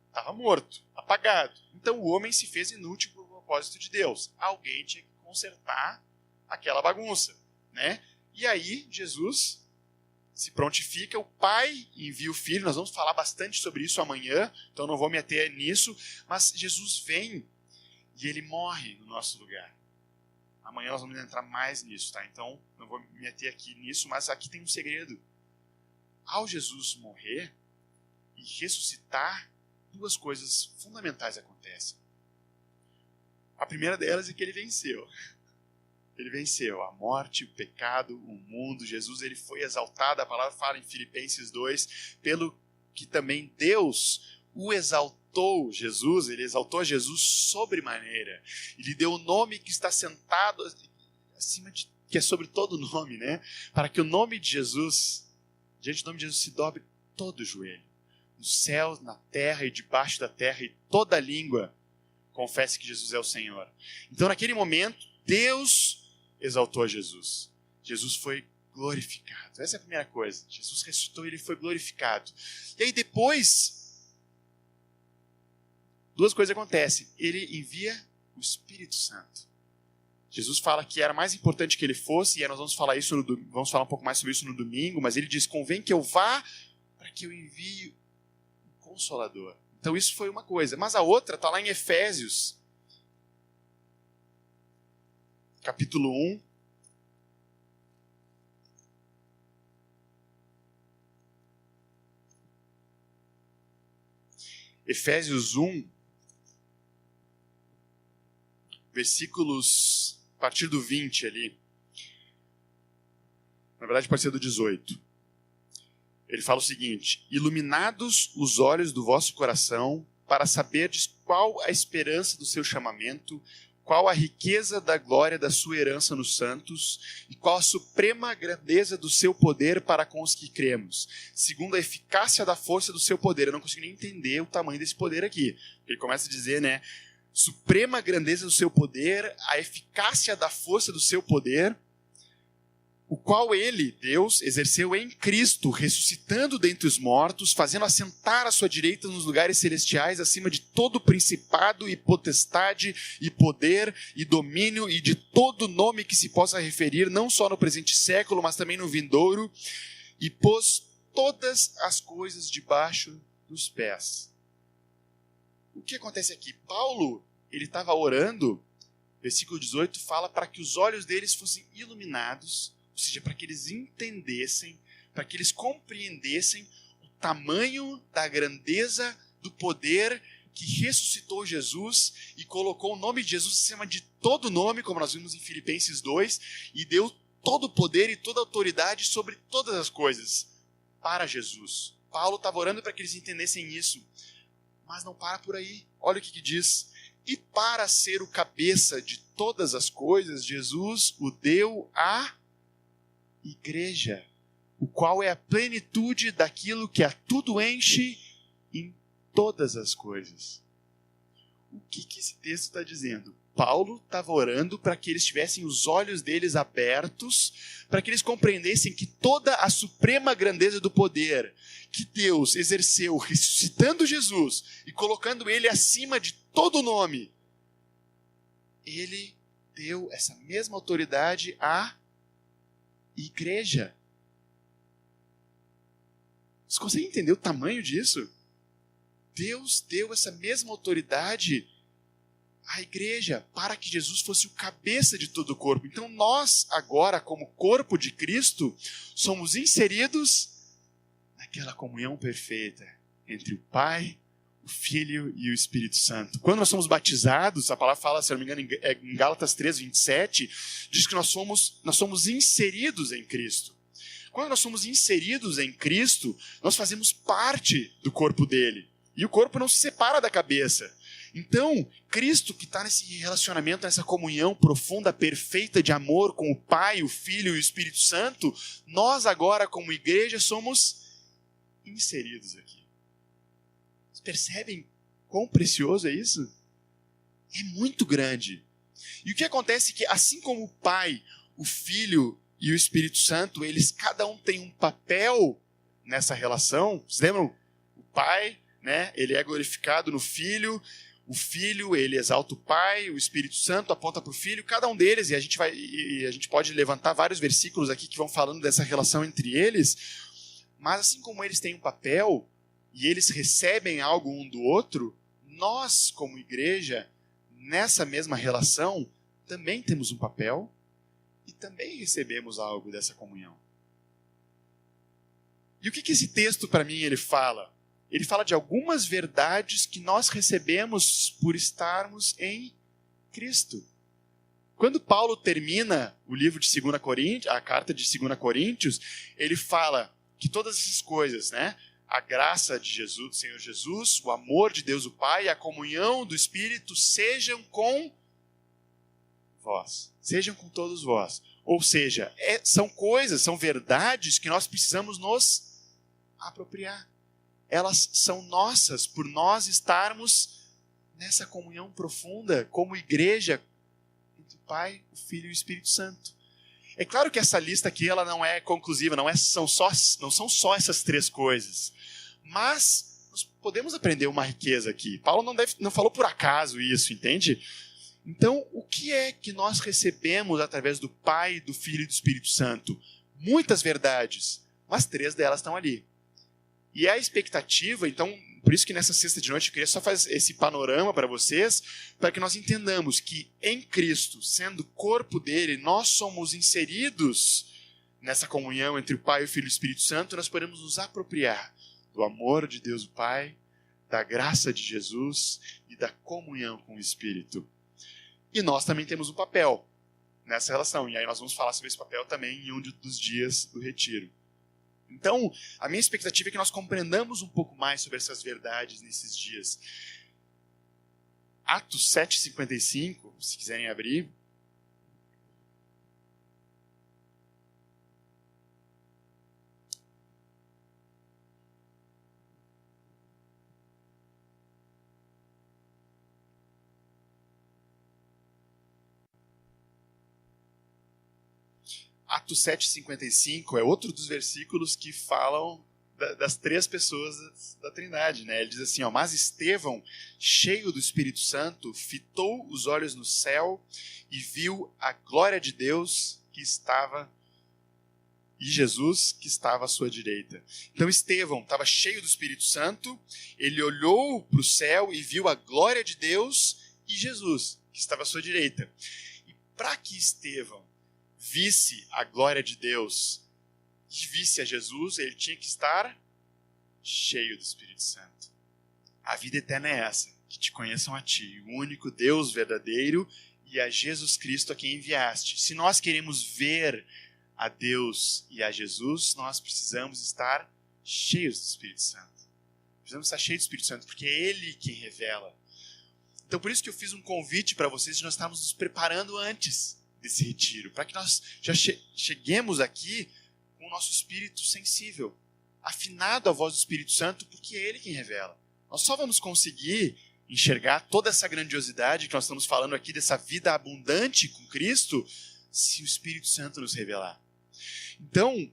estava morto, apagado. Então o homem se fez inútil para o propósito de Deus. Alguém tinha que consertar aquela bagunça, E aí Jesus se prontifica, o Pai envia o Filho. Nós vamos falar bastante sobre isso amanhã, então não vou me ater nisso, mas Jesus vem e ele morre no nosso lugar. Amanhã nós vamos entrar mais nisso, tá? Então, não vou me ater aqui nisso, mas aqui tem um segredo. Ao Jesus morrer e ressuscitar, duas coisas fundamentais acontecem. A primeira delas é que ele venceu. Ele venceu a morte, o pecado, o mundo. Jesus ele foi exaltado, a palavra fala em Filipenses 2, pelo que também Deus o exaltou. Ele exaltou Jesus sobremaneira. Ele deu o nome que está sentado acima de, que é sobre todo nome, Para que o nome de Jesus, diante do nome de Jesus, se dobre todo o joelho, nos céus, na terra e debaixo da terra, e toda língua confesse que Jesus é o Senhor. Então, naquele momento, Deus exaltou a Jesus. Jesus foi glorificado. Essa é a primeira coisa. Jesus ressuscitou e ele foi glorificado. E aí depois, duas coisas acontecem. Ele envia o Espírito Santo. Jesus fala que era mais importante que ele fosse, e aí nós vamos falar um pouco mais sobre isso no domingo, mas ele diz, convém que eu vá para que eu envie o Consolador. Então isso foi uma coisa. Mas a outra está lá em Efésios, capítulo 1. Efésios 1, versículos, a partir do 20 ali. Na verdade pode ser do 18. ele fala o seguinte: iluminados os olhos do vosso coração, para saberdes qual a esperança do seu chamamento, qual a riqueza da glória da sua herança nos santos, e qual a suprema grandeza do seu poder para com os que cremos, segundo a eficácia da força do seu poder. Eu não consigo nem entender o tamanho desse poder aqui. Ele começa a dizer, né? Suprema grandeza do seu poder, a eficácia da força do seu poder, o qual ele, Deus, exerceu em Cristo, ressuscitando dentre os mortos, fazendo assentar à sua direita nos lugares celestiais, acima de todo principado e potestade e poder e domínio e de todo nome que se possa referir, não só no presente século, mas também no vindouro, e pôs todas as coisas debaixo dos pés. O que acontece aqui? Paulo, ele estava orando, versículo 18 fala para que os olhos deles fossem iluminados, ou seja, para que eles entendessem, para que eles compreendessem o tamanho da grandeza do poder que ressuscitou Jesus e colocou o nome de Jesus acima de todo nome, como nós vimos em Filipenses 2, e deu todo o poder e toda a autoridade sobre todas as coisas para Jesus. Paulo estava orando para que eles entendessem isso, mas não para por aí. Olha o que diz: e para ser o cabeça de todas as coisas, Jesus o deu à igreja, o qual é a plenitude daquilo que a tudo enche em todas as coisas. O que esse texto está dizendo? Paulo estava orando para que eles tivessem os olhos deles abertos, para que eles compreendessem que toda a suprema grandeza do poder que Deus exerceu ressuscitando Jesus e colocando ele acima de todo nome, ele deu essa mesma autoridade à igreja. Vocês conseguem entender o tamanho disso? Deus deu essa mesma autoridade à igreja para que Jesus fosse o cabeça de todo o corpo. Então nós agora, como corpo de Cristo, somos inseridos naquela comunhão perfeita entre o Pai, o Filho e o Espírito Santo. Quando nós somos batizados, a palavra fala, se eu não me engano, em Gálatas 3:27, diz que nós somos inseridos em Cristo. Quando nós somos inseridos em Cristo, nós fazemos parte do corpo dele. E o corpo não se separa da cabeça. Então, Cristo, que está nesse relacionamento, nessa comunhão profunda, perfeita de amor com o Pai, o Filho e o Espírito Santo, nós agora, como igreja, somos inseridos aqui. Percebem quão precioso é isso? É muito grande. E o que acontece é que, assim como o Pai, o Filho e o Espírito Santo, eles cada um tem um papel nessa relação. Vocês lembram? O Pai, né, ele é glorificado no Filho, o Filho, ele exalta o Pai, o Espírito Santo aponta para o Filho, cada um deles, e a gente pode levantar vários versículos aqui que vão falando dessa relação entre eles, mas assim como eles têm um papel, e eles recebem algo um do outro, nós, como igreja, nessa mesma relação, também temos um papel e também recebemos algo dessa comunhão. E o que esse texto, para mim, ele fala? Ele fala de algumas verdades que nós recebemos por estarmos em Cristo. Quando Paulo termina o livro de 2 Coríntios, a carta de 2 Coríntios, ele fala que todas essas coisas, né? A graça de Jesus, do Senhor Jesus, o amor de Deus o Pai, a comunhão do Espírito sejam com vós, sejam com todos vós. Ou seja, são coisas, são verdades que nós precisamos nos apropriar. Elas são nossas por nós estarmos nessa comunhão profunda como igreja entre o Pai, o Filho e o Espírito Santo. É claro que essa lista aqui ela não é conclusiva, não são só essas três coisas. Mas nós podemos aprender uma riqueza aqui. Paulo não falou por acaso isso, entende? Então, o que é que nós recebemos através do Pai, do Filho e do Espírito Santo? Muitas verdades, mas três delas estão ali. E a expectativa, então, por isso que nessa sexta de noite eu queria só fazer esse panorama para vocês, para que nós entendamos que em Cristo, sendo corpo dele, nós somos inseridos nessa comunhão entre o Pai, o Filho e o Espírito Santo, nós podemos nos apropriar do amor de Deus o Pai, da graça de Jesus e da comunhão com o Espírito. E nós também temos um papel nessa relação, e aí nós vamos falar sobre esse papel também em um dos dias do retiro. Então, a minha expectativa é que nós compreendamos um pouco mais sobre essas verdades nesses dias. Atos 7:55, se quiserem abrir. Atos 7:55 é outro dos versículos que falam das três pessoas da Trindade, né? Ele diz assim, ó, mas Estevão, cheio do Espírito Santo, fitou os olhos no céu e viu a glória de Deus que estava e Jesus que estava à sua direita. Então Estevão estava cheio do Espírito Santo, ele olhou para o céu e viu a glória de Deus e Jesus que estava à sua direita. E para que Estevão visse a glória de Deus e visse a Jesus, ele tinha que estar cheio do Espírito Santo. A vida eterna é essa, que te conheçam a ti, o único Deus verdadeiro, e a Jesus Cristo a quem enviaste. Se nós queremos ver a Deus e a Jesus, nós precisamos estar cheios do Espírito Santo. Precisamos estar cheios do Espírito Santo, porque é Ele quem revela. Então por isso que eu fiz um convite para vocês, de nós estarmos nos preparando antes desse retiro, para que nós já cheguemos aqui com o nosso espírito sensível, afinado à voz do Espírito Santo, porque é Ele quem revela. Nós só vamos conseguir enxergar toda essa grandiosidade que nós estamos falando aqui, dessa vida abundante com Cristo, se o Espírito Santo nos revelar. Então,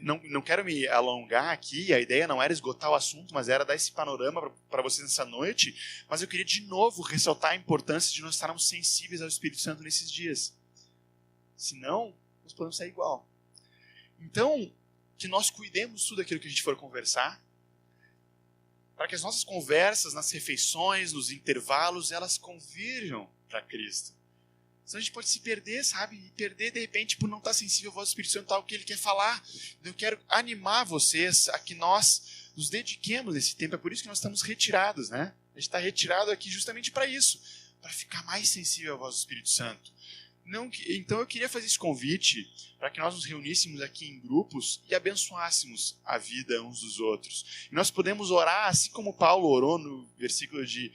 não quero me alongar aqui, a ideia não era esgotar o assunto, mas era dar esse panorama para vocês nessa noite, mas eu queria de novo ressaltar a importância de nós estarmos sensíveis ao Espírito Santo nesses dias. Senão, nós podemos sair igual. Então, que nós cuidemos tudo aquilo que a gente for conversar, para que as nossas conversas nas refeições, nos intervalos, elas convirjam para Cristo. Senão a gente pode se perder, sabe? E perder, de repente, por não estar sensível ao voz do Espírito Santo, ao que Ele quer falar. Eu quero animar vocês a que nós nos dediquemos nesse tempo. É por isso que nós estamos retirados, né? A gente está retirado aqui justamente para isso. Para ficar mais sensível à voz do Espírito Santo. Então eu queria fazer esse convite para que nós nos reuníssemos aqui em grupos e abençoássemos a vida uns dos outros. E nós podemos orar, assim como Paulo orou no versículo de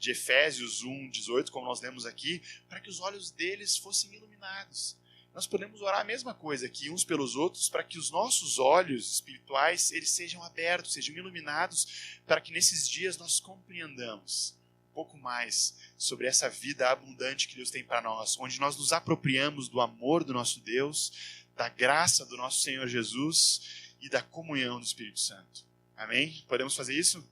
Efésios 1:18, como nós lemos aqui, para que os olhos deles fossem iluminados. Nós podemos orar a mesma coisa aqui, uns pelos outros, para que os nossos olhos espirituais eles sejam abertos, sejam iluminados, para que nesses dias nós compreendamos um pouco mais sobre essa vida abundante que Deus tem para nós, onde nós nos apropriamos do amor do nosso Deus, da graça do nosso Senhor Jesus e da comunhão do Espírito Santo. Amém? Podemos fazer isso?